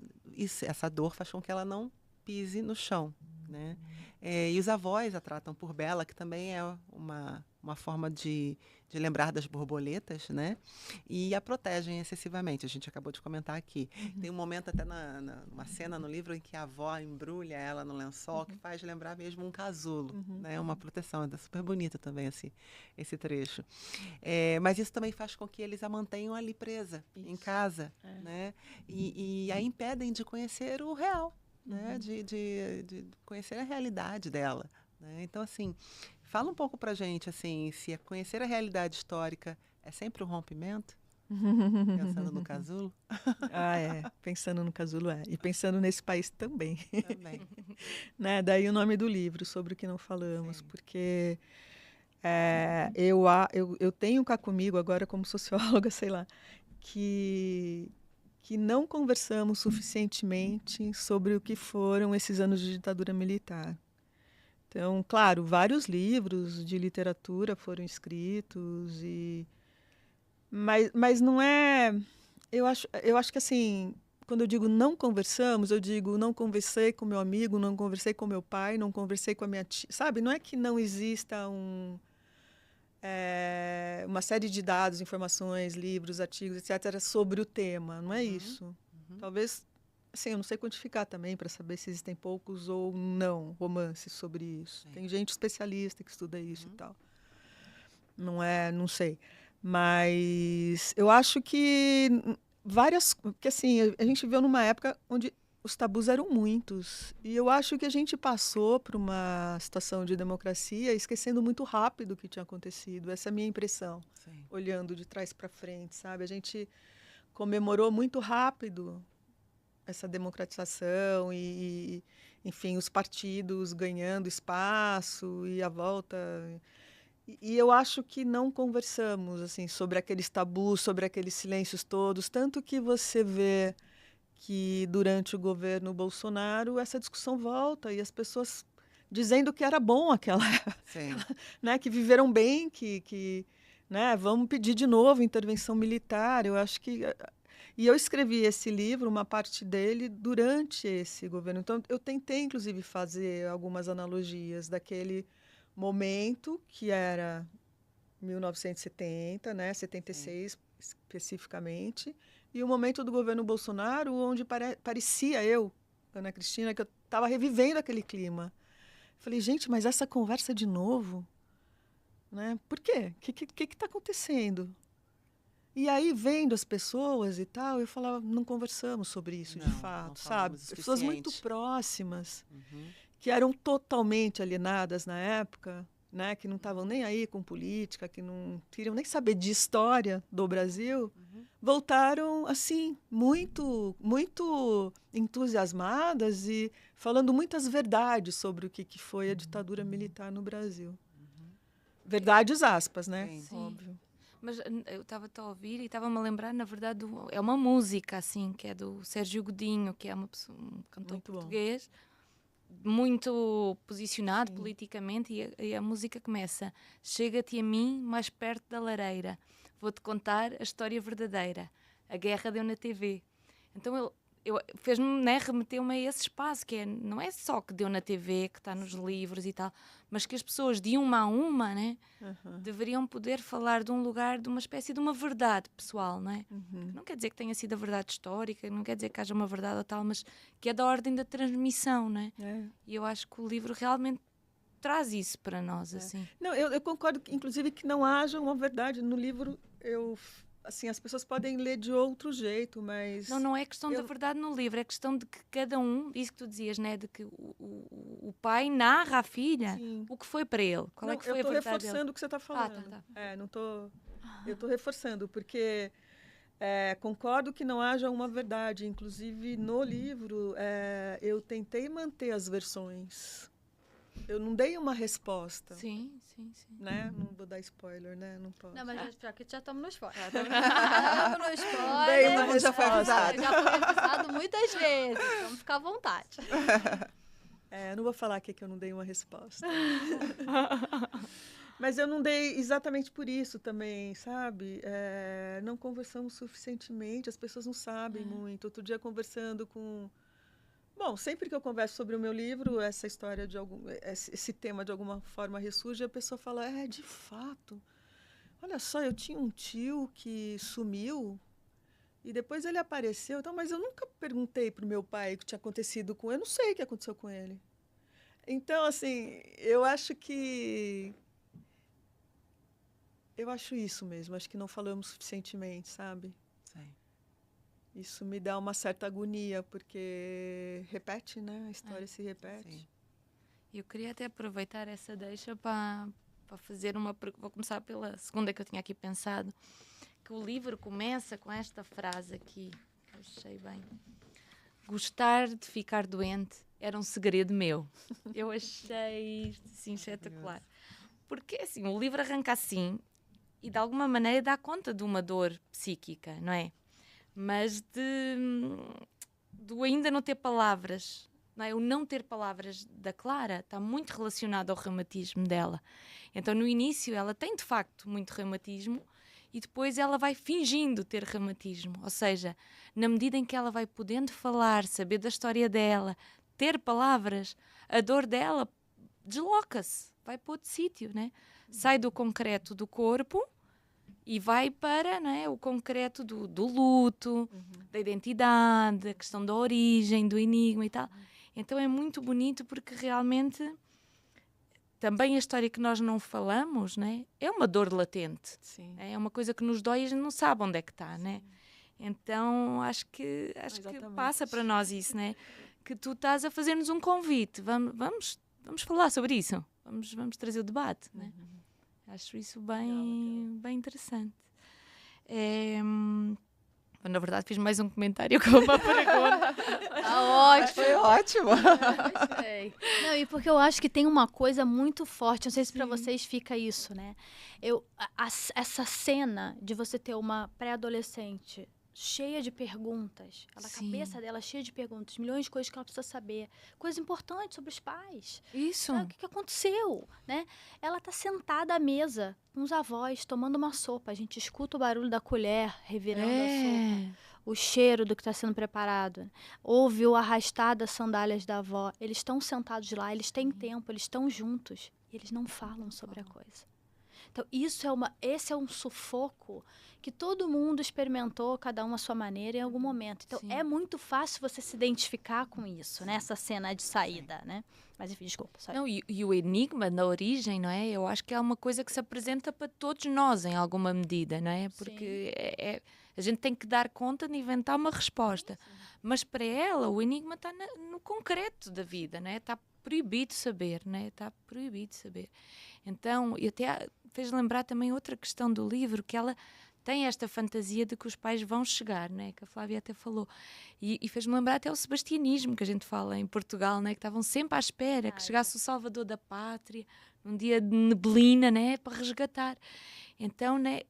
essa dor faz com que ela não pise no chão, né? E os avós a tratam por Bela, que também é uma forma de lembrar das borboletas, né? E a protegem excessivamente. A gente acabou de comentar aqui. Tem um momento até numa cena no livro em que a avó embrulha ela no lençol, que faz lembrar mesmo um casulo, né? Uma proteção. É super bonito também esse trecho. Mas isso também faz com que eles a mantenham ali presa, em casa, né? E a impedem de conhecer o real, né? De conhecer a realidade dela, né? Então, assim, fala um pouco pra gente, assim, se conhecer a realidade histórica é sempre um rompimento? Pensando no casulo? Pensando no casulo E pensando nesse país também. Também. Né? Daí o nome do livro, Sobre o que não falamos. Sim. Porque eu tenho cá comigo, agora como socióloga, sei lá, que não conversamos suficientemente sobre o que foram esses anos de ditadura militar. Então, claro, vários livros de literatura foram escritos, mas não é... Eu acho que, assim, quando eu digo não conversamos, eu digo não conversei com meu amigo, não conversei com meu pai, não conversei com a minha tia. Sabe, não é que não exista uma série de dados, informações, livros, artigos, etc., sobre o tema. Não é isso. Talvez, assim, eu não sei quantificar também para saber se existem poucos ou não romances sobre isso. Tem gente especialista que estuda isso e tal. Não sei. Mas eu acho que porque assim, a gente viveu numa época onde os tabus eram muitos. E eu acho que a gente passou por uma situação de democracia esquecendo muito rápido o que tinha acontecido. Essa é a minha impressão, Sim. olhando de trás para frente, sabe? A gente comemorou muito rápido essa democratização e, enfim, os partidos ganhando espaço e a volta. E eu acho que não conversamos assim sobre aqueles tabus, sobre aqueles silêncios todos, tanto que você vê que durante o governo Bolsonaro essa discussão volta e as pessoas dizendo que era bom aquela, Sim. né, que viveram bem, né, vamos pedir de novo intervenção militar. Eu acho que e eu escrevi esse livro, uma parte dele, durante esse governo. Então, eu tentei, inclusive, fazer algumas analogias daquele momento, que era 1970, né, 76 especificamente, e o momento do governo Bolsonaro, onde parecia eu, Ana Cristina, que eu estava revivendo aquele clima. Falei, gente, mas essa conversa de novo? Né? Por quê? O que está acontecendo? E aí, vendo as pessoas e tal, eu falava, não conversamos sobre isso, de Não fato, falamos sabe? o Pessoas muito suficiente. próximas, Uhum. que eram totalmente alienadas na época, né? Que não estavam nem aí com política, que não queriam nem saber de história do Brasil, voltaram, assim, muito entusiasmadas e falando muitas verdades sobre o que foi a ditadura militar no Brasil. Verdades aspas, né? Sim. Sim. Óbvio. Mas eu estava a ouvir e estava-me a lembrar, na verdade, é uma música, assim, que é do Sérgio Godinho, que é um cantor Muito bom. português, muito posicionado Sim. politicamente, e a música começa: chega-te a mim mais perto da lareira, vou-te contar a história verdadeira, a guerra deu na TV. Então fez-me, né, remeteu-me a esse espaço, que não é só que deu na TV, que está nos livros e tal, mas que as pessoas, de uma a uma, né, deveriam poder falar de um lugar, de uma espécie de uma verdade pessoal, não é? Não quer dizer que tenha sido a verdade histórica, não quer dizer que haja uma verdade ou tal, mas que é da ordem da transmissão, não é? E eu acho que o livro realmente traz isso para nós, assim. Não, eu concordo, inclusive, que não haja uma verdade. No livro, assim, as pessoas podem ler de outro jeito, mas... Não é questão da verdade no livro, é questão de que cada um, isso que tu dizias, né, de que o pai narra à filha Sim. o que foi para ele, qual é que foi a eu estou verdade reforçando dele. o que você está falando. tá. Não tô... Eu estou reforçando, porque concordo que não haja uma verdade. Inclusive, no livro, eu tentei manter as versões. Eu não dei uma resposta. Sim. Né? Não vou dar spoiler, né? Não posso. Não, mas já estamos no spoiler. Bem, Estamos no Bem, spoiler. todo mundo já foi avisado. Já foi avisado muitas vezes. Vamos ficar à vontade. Eu não vou falar aqui que eu não dei uma resposta. Mas eu não dei exatamente por isso também, sabe? Não conversamos suficientemente, as pessoas não sabem muito. Outro dia, conversando com... Bom, sempre que eu converso sobre o meu livro, essa história esse tema de alguma forma ressurge, a pessoa fala, de fato. Olha só, eu tinha um tio que sumiu e depois ele apareceu. Então, mas eu nunca perguntei para o meu pai o que tinha acontecido com ele. Eu não sei o que aconteceu com ele. Então, assim, eu acho isso mesmo. Acho que não falamos suficientemente, sabe? Sim. Isso me dá uma certa agonia, porque repete, né? A história se repete. Sim. Eu queria até aproveitar essa deixa para fazer uma... Vou começar pela segunda que eu tinha aqui pensado, que o livro começa com esta frase aqui, que eu achei bem. Gostar de ficar doente era um segredo meu. Eu achei isto assim espetacular. Porque assim, o livro arranca assim e de alguma maneira dá conta de uma dor psíquica, não é? Mas do ainda não ter palavras, não é? O não ter palavras da Clara está muito relacionado ao reumatismo dela. Então, no início, ela tem, de facto, muito reumatismo e depois ela vai fingindo ter reumatismo. Ou seja, na medida em que ela vai podendo falar, saber da história dela, ter palavras, a dor dela desloca-se, vai para outro sítio, né? Sai do concreto do corpo e vai para, não é, o concreto do luto, da identidade, a questão da origem, do enigma e tal. Então é muito bonito porque realmente também a história que nós não falamos, né, é uma dor latente. Sim. É uma coisa que nos dói e a gente não sabe onde é que está, né? Então acho que passa para nós isso, né? Que tu estás a fazer-nos um convite. Vamos falar sobre isso. Vamos trazer o debate, né? Acho isso bem interessante. Na verdade, fiz mais um comentário com uma pergunta. Ótimo. Foi ótimo. Gostei. Não, e porque eu acho que tem uma coisa muito forte, não sei se para vocês fica isso, né? Essa cena de você ter uma pré-adolescente cheia de perguntas. A Sim. cabeça dela cheia de perguntas, milhões de coisas que ela precisa saber. Coisas importantes sobre os pais. Isso. Sabe, o que aconteceu, né? Ela tá sentada à mesa com os avós, tomando uma sopa. A gente escuta o barulho da colher revirando a sopa. O cheiro do que está sendo preparado. Ouve o arrastar das sandálias da avó. Eles estão sentados lá, eles têm tempo, eles estão juntos. E eles não falam sobre a coisa. Então, esse é um sufoco que todo mundo experimentou, cada um à sua maneira, em algum momento. Então, Sim. é muito fácil você se identificar com isso, né? Essa cena de saída, né? Mas, enfim, desculpa. Só... Não, e o enigma da origem, não é? Eu acho que é uma coisa que se apresenta para todos nós, em alguma medida, não é? Porque a gente tem que dar conta de inventar uma resposta. Mas para ela, o enigma está no concreto da vida, não é? Está proibido saber, não é? Está proibido saber. Então, e até fez lembrar também outra questão do livro, que ela tem esta fantasia de que os pais vão chegar, né? Que a Flávia até falou. E fez-me lembrar até o sebastianismo que a gente fala em Portugal, né? Que estavam sempre à espera que chegasse o Salvador da Pátria, num dia de neblina, né? Para resgatar. Então, né?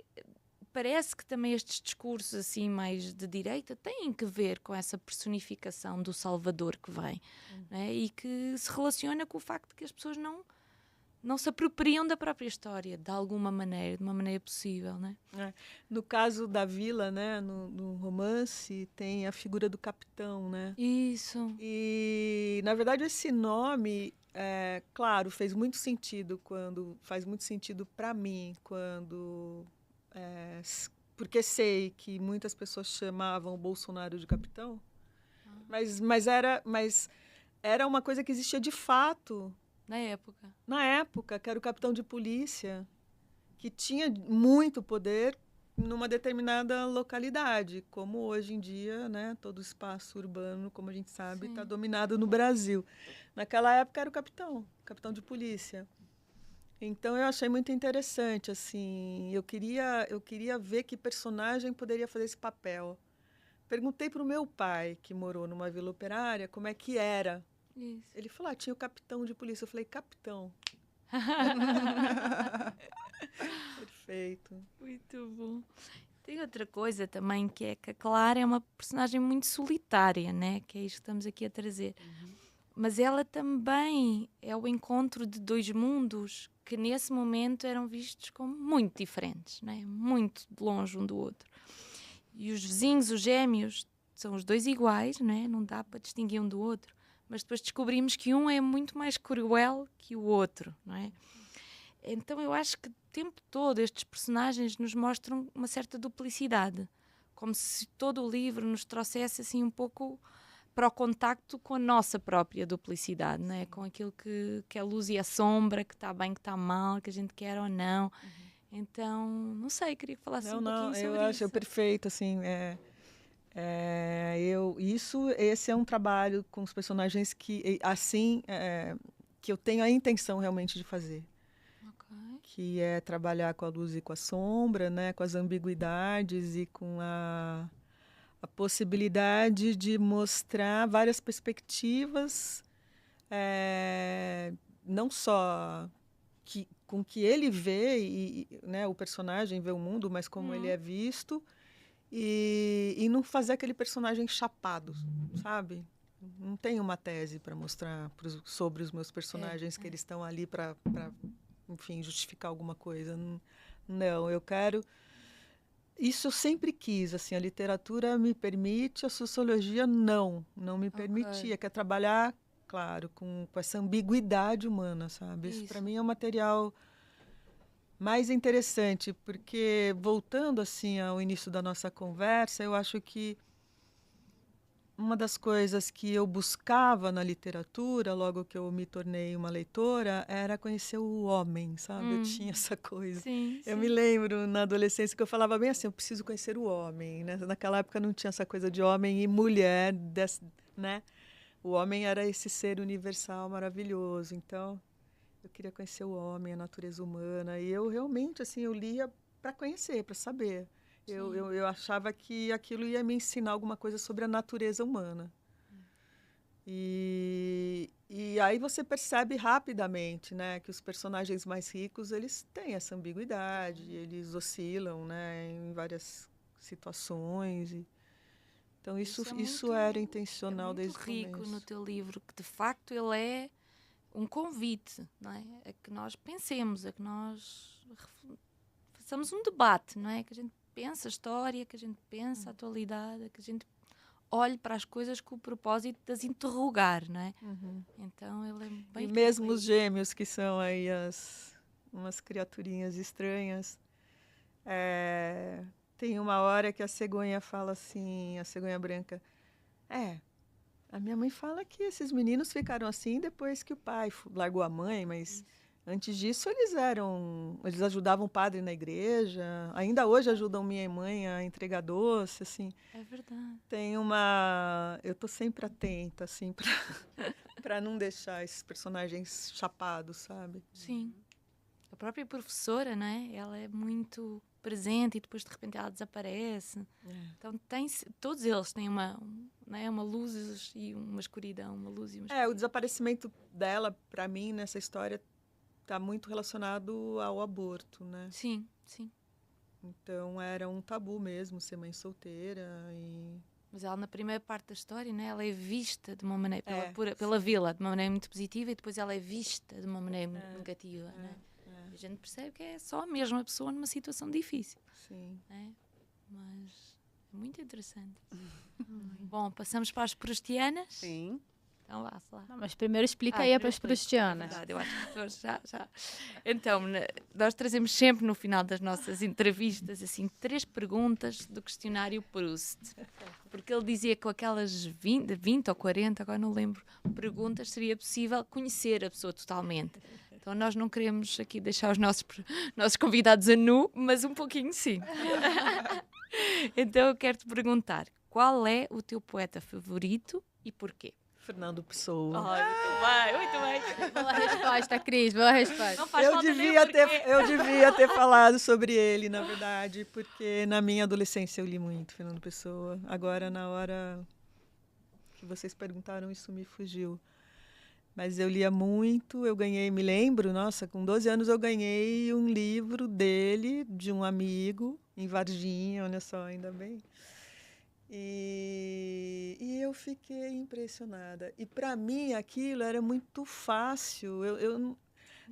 Parece que também estes discursos assim mais de direita têm que ver com essa personificação do Salvador que vem, né? E que se relaciona com o facto de que as pessoas não se apropriam da própria história, de alguma maneira, de uma maneira possível, né? No caso da vila, né, no romance, tem a figura do capitão, né? Isso. E, na verdade, esse nome, claro, faz muito sentido para mim, porque sei que muitas pessoas chamavam o Bolsonaro de capitão, mas era uma coisa que existia de fato. Na época, Que era o capitão de polícia, que tinha muito poder numa determinada localidade, como hoje em dia, né, todo o espaço urbano, como a gente sabe, está dominado no Brasil. Naquela época era o capitão de polícia. Então eu achei muito interessante, assim, eu queria ver que personagem poderia fazer esse papel. Perguntei para o meu pai, que morou numa vila operária, como é que era. Isso. Ele falou, tinha o capitão de polícia. Eu falei, capitão. Perfeito. Muito bom. Tem outra coisa também, que é que a Clara é uma personagem muito solitária, né? Que é isto que estamos aqui a trazer. Mas ela também é o encontro de dois mundos que nesse momento eram vistos como muito diferentes, né? Muito de longe um do outro. E os vizinhos, os gêmeos, são os dois iguais, né? Não dá para distinguir um do outro. Mas depois descobrimos que um é muito mais cruel que o outro, não é? Então eu acho que o tempo todo estes personagens nos mostram uma certa duplicidade, como se todo o livro nos trouxesse assim um pouco para o contacto com a nossa própria duplicidade, não é? Com aquilo que é a luz e a sombra, que está bem, que está mal, que a gente quer ou não. Então, não sei, queria que falasse um pouquinho sobre isso. Eu acho perfeito, assim, esse é um trabalho com os personagens que eu tenho a intenção realmente de fazer. Que é trabalhar com a luz e com a sombra, né, com as ambiguidades e com a possibilidade de mostrar várias perspectivas, não só com que ele vê, né, o personagem vê o mundo, mas como ele é visto, e não fazer aquele personagem chapado, sabe? Não tem uma tese para mostrar sobre os meus personagens que eles estão ali para enfim, justificar alguma coisa. Não, eu quero... Isso eu sempre quis, assim, a literatura me permite, a sociologia não me permitia, que é trabalhar, claro, com essa ambiguidade humana, sabe? Isso para mim é o material mais interessante, porque, voltando, assim, ao início da nossa conversa, eu acho que uma das coisas que eu buscava na literatura, logo que eu me tornei uma leitora, era conhecer o homem, sabe? Eu tinha essa coisa. Eu me lembro, na adolescência, que eu falava bem assim, eu preciso conhecer o homem, né? Naquela época não tinha essa coisa de homem e mulher, né? O homem era esse ser universal maravilhoso. Então, eu queria conhecer o homem, a natureza humana. E eu realmente, assim, eu lia para conhecer, para saber. Eu achava que aquilo ia me ensinar alguma coisa sobre a natureza humana. E aí você percebe rapidamente, né, que os personagens mais ricos, eles têm essa ambiguidade, eles oscilam, né, em várias situações. Então, isso é muito- era intencional é muito desde o rico começo. no teu livro, que de facto ele é um convite, não é? A que nós pensemos, a que nós façamos um debate, não é? Que a gente pense a história, que a gente pense a atualidade, que a gente olhe para as coisas com o propósito de as interrogar, não é? Então ele é bem E mesmo rico os gêmeos, que são aí umas criaturinhas estranhas, tem uma hora que a cegonha fala assim, a cegonha branca, a minha mãe fala que esses meninos ficaram assim depois que o pai largou a mãe, mas antes disso eles ajudavam o padre na igreja, ainda hoje ajudam minha mãe a entregar doce, assim. É verdade. Eu tô sempre atenta, assim, para não deixar esses personagens chapados, sabe? Sim. A própria professora, não é? Ela é muito presente e depois de repente ela desaparece. Então todos eles têm não é? Uma luz e uma escuridão, uma luz e uma escuridão. O desaparecimento dela, para mim, nessa história, está muito relacionado ao aborto, né? Sim, sim. Então era um tabu mesmo ser mãe solteira e Mas ela na primeira parte da história, né, ela é vista de uma maneira pela sim. vila de uma maneira muito positiva e depois ela é vista de uma maneira muito negativa, né? A gente percebe que é só a mesma pessoa numa situação difícil, sim. né? Mas é muito interessante. Bom, passamos para as proustianas. Sim. Então lá. Não, mas primeiro explica aí para as proustianas. É verdade, eu acho que as pessoas já. Então, nós trazemos sempre no final das nossas entrevistas assim 3 perguntas do questionário Proust. Porque ele dizia que com aquelas 20 ou 40, agora não lembro, perguntas seria possível conhecer a pessoa totalmente. Então nós não queremos aqui deixar os nossos convidados a nu, mas um pouquinho sim. Então eu quero te perguntar, qual é o teu poeta favorito e porquê? Fernando Pessoa. Muito bem. Boa resposta, Cris, boa resposta. Não faz Eu falta nem devia, o porquê. eu devia ter falado sobre ele, na verdade, porque na minha adolescência eu li muito Fernando Pessoa. Agora, na hora que vocês perguntaram, isso me fugiu. Mas eu lia muito, me lembro, nossa, com 12 anos eu ganhei um livro dele, de um amigo, em Varginha, olha só, ainda bem. E eu fiquei impressionada. E para mim aquilo era muito fácil.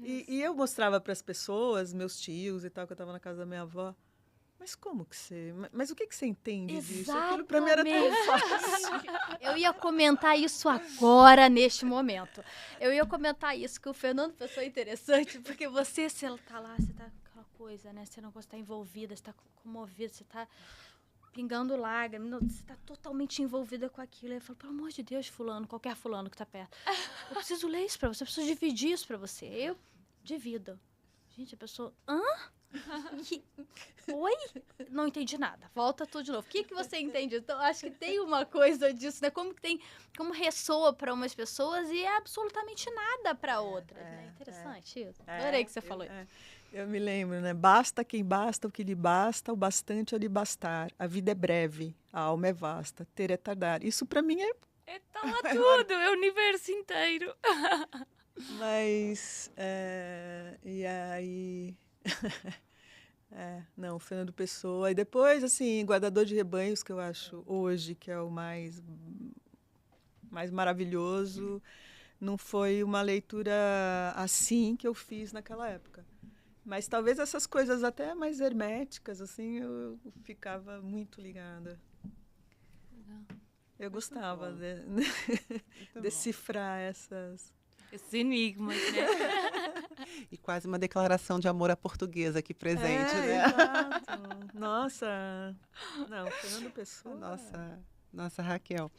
E eu mostrava para as pessoas, meus tios e tal, que eu estava na casa da minha avó. Mas como que você... Mas o que você entende disso? Aquilo para mim era tão fácil. Eu ia comentar isso agora, neste momento. Eu ia comentar isso, que o Fernando Pessoa é interessante, porque você tá lá, você tá com aquela coisa, né? Você não está envolvida, você tá comovida, você tá pingando lágrimas, você está totalmente envolvida com aquilo. Aí eu falo, pelo amor de Deus, fulano, qualquer fulano que está perto, eu preciso ler isso para você, eu preciso dividir isso para você. Eu divido. Gente, a pessoa, Oi? Não entendi nada. Volta tudo de novo. O que você entende? Então, acho que tem uma coisa disso, né? Como ressoa para umas pessoas e é absolutamente nada para outras, né? Interessante isso. Adorei que você falou isso. Eu me lembro, né? Basta quem basta, o que lhe basta, o bastante a lhe bastar. A vida é breve, a alma é vasta, ter é tardar. Isso para mim Tá lá tudo, é o universo inteiro. Mas, e aí... não, Fernando Pessoa. E depois, assim, Guardador de Rebanhos, que eu acho hoje que é o mais maravilhoso. Não foi uma leitura assim que eu fiz naquela época. Mas talvez essas coisas até mais herméticas, assim, eu ficava muito ligada. Eu gostava de decifrar Esses enigmas, né? E quase uma declaração de amor à portuguesa aqui presente, né? Exato. Nossa. Não, Fernando Pessoa. Nossa Raquel.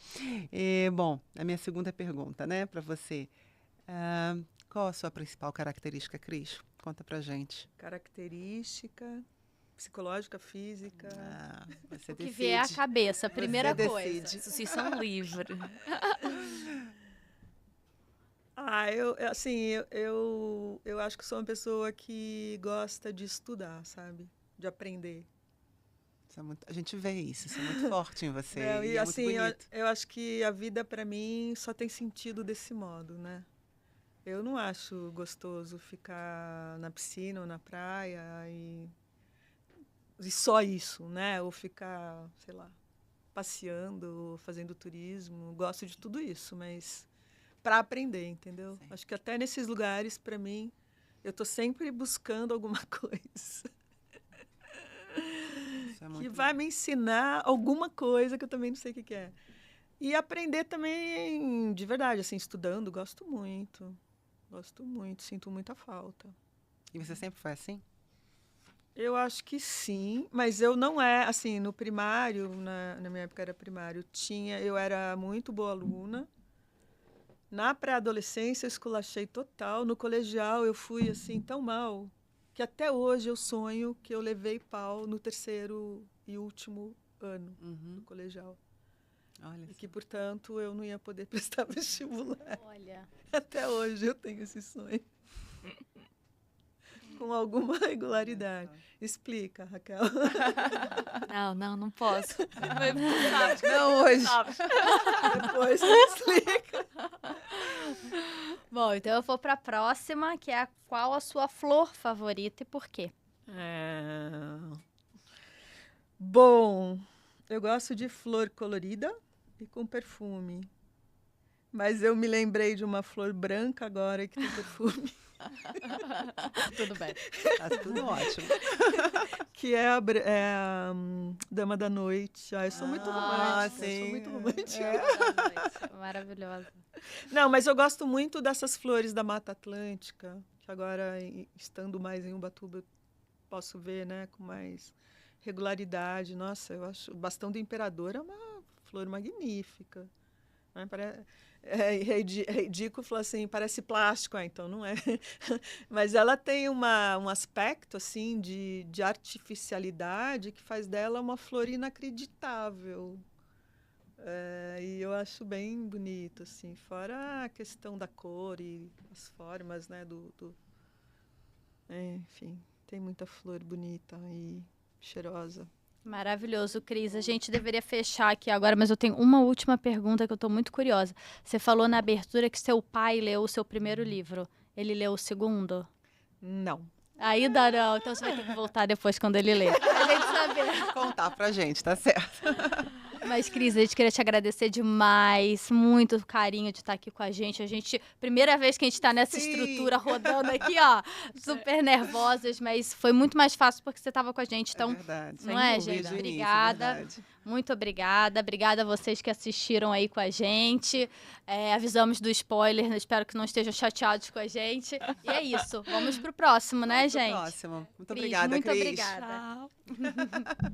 Bom, a minha segunda pergunta, né, para você. Qual a sua principal característica, Cris? Conta pra gente. Característica psicológica, física. Você O que decide. vier à cabeça, a primeira Você coisa. decide. Associação livre. Eu acho que sou uma pessoa que gosta de estudar, sabe? De aprender. A gente vê isso é muito forte em você. Não, e é assim, muito bonito. eu acho que a vida para mim só tem sentido desse modo, né? Eu não acho gostoso ficar na piscina ou na praia e só isso, né? Ou ficar, sei lá, passeando, fazendo turismo. Gosto de tudo isso, mas para aprender, entendeu? Sim. Acho que até nesses lugares, para mim, eu estou sempre buscando alguma coisa Isso é que muito vai me ensinar alguma coisa que eu também não sei o que é. E aprender também, de verdade, assim, estudando, gosto muito. Gosto muito, sinto muita falta. E você sempre foi assim? Eu acho que sim, mas eu não assim, no primário, na minha época era primário, eu era muito boa aluna. Na pré-adolescência eu esculachei total, no colegial eu fui assim tão mal que até hoje eu sonho que eu levei pau no 3º e último ano do colegial. Olha E só. que, portanto, eu não ia poder prestar vestibular. Olha. Até hoje eu tenho esse sonho. Com alguma regularidade. Explica, Raquel. Não posso. Não hoje. Depois você explica. Bom, então eu vou para a próxima, que é qual a sua flor favorita e por quê? Bom, eu gosto de flor colorida e com perfume. Mas eu me lembrei de uma flor branca agora que tem perfume. Tudo bem. Tá tudo ótimo. Que é a Dama da Noite. Eu sou muito romântica. sim. Sou muito romântica. Maravilhosa. Não, mas eu gosto muito dessas flores da Mata Atlântica, que agora, estando mais em Ubatuba, eu posso ver, né, com mais regularidade. Nossa, eu acho o Bastão do Imperador é uma flor magnífica. Né? É ridículo falar assim, parece plástico, então não é. Mas ela tem um aspecto assim de artificialidade que faz dela uma flor inacreditável. E eu acho bem bonito, assim, fora a questão da cor e as formas, né, enfim, tem muita flor bonita e cheirosa. Maravilhoso, Cris. A gente deveria fechar aqui agora, mas eu tenho uma última pergunta que eu estou muito curiosa. Você falou na abertura que seu pai leu o seu primeiro livro. Ele leu o segundo? Não. Ainda não. Então você vai ter que voltar depois quando ele ler. Pra gente saber. Contar pra gente, tá certo. Mas, Cris, a gente queria te agradecer demais. Muito carinho de estar aqui com a gente. Primeira vez que a gente está nessa Sim. estrutura rodando aqui, ó. Super nervosas, mas foi muito mais fácil porque você estava com a gente. Então, É verdade. não Sem é, dúvida, gente? no início, Obrigada. é verdade. Muito obrigada. Obrigada a vocês que assistiram aí com a gente. Avisamos do spoiler. Espero que não estejam chateados com a gente. E é isso. Vamos pro próximo, né, Vamos pro gente? próximo. Muito Cris, obrigada, muito Cris. obrigada. Tchau.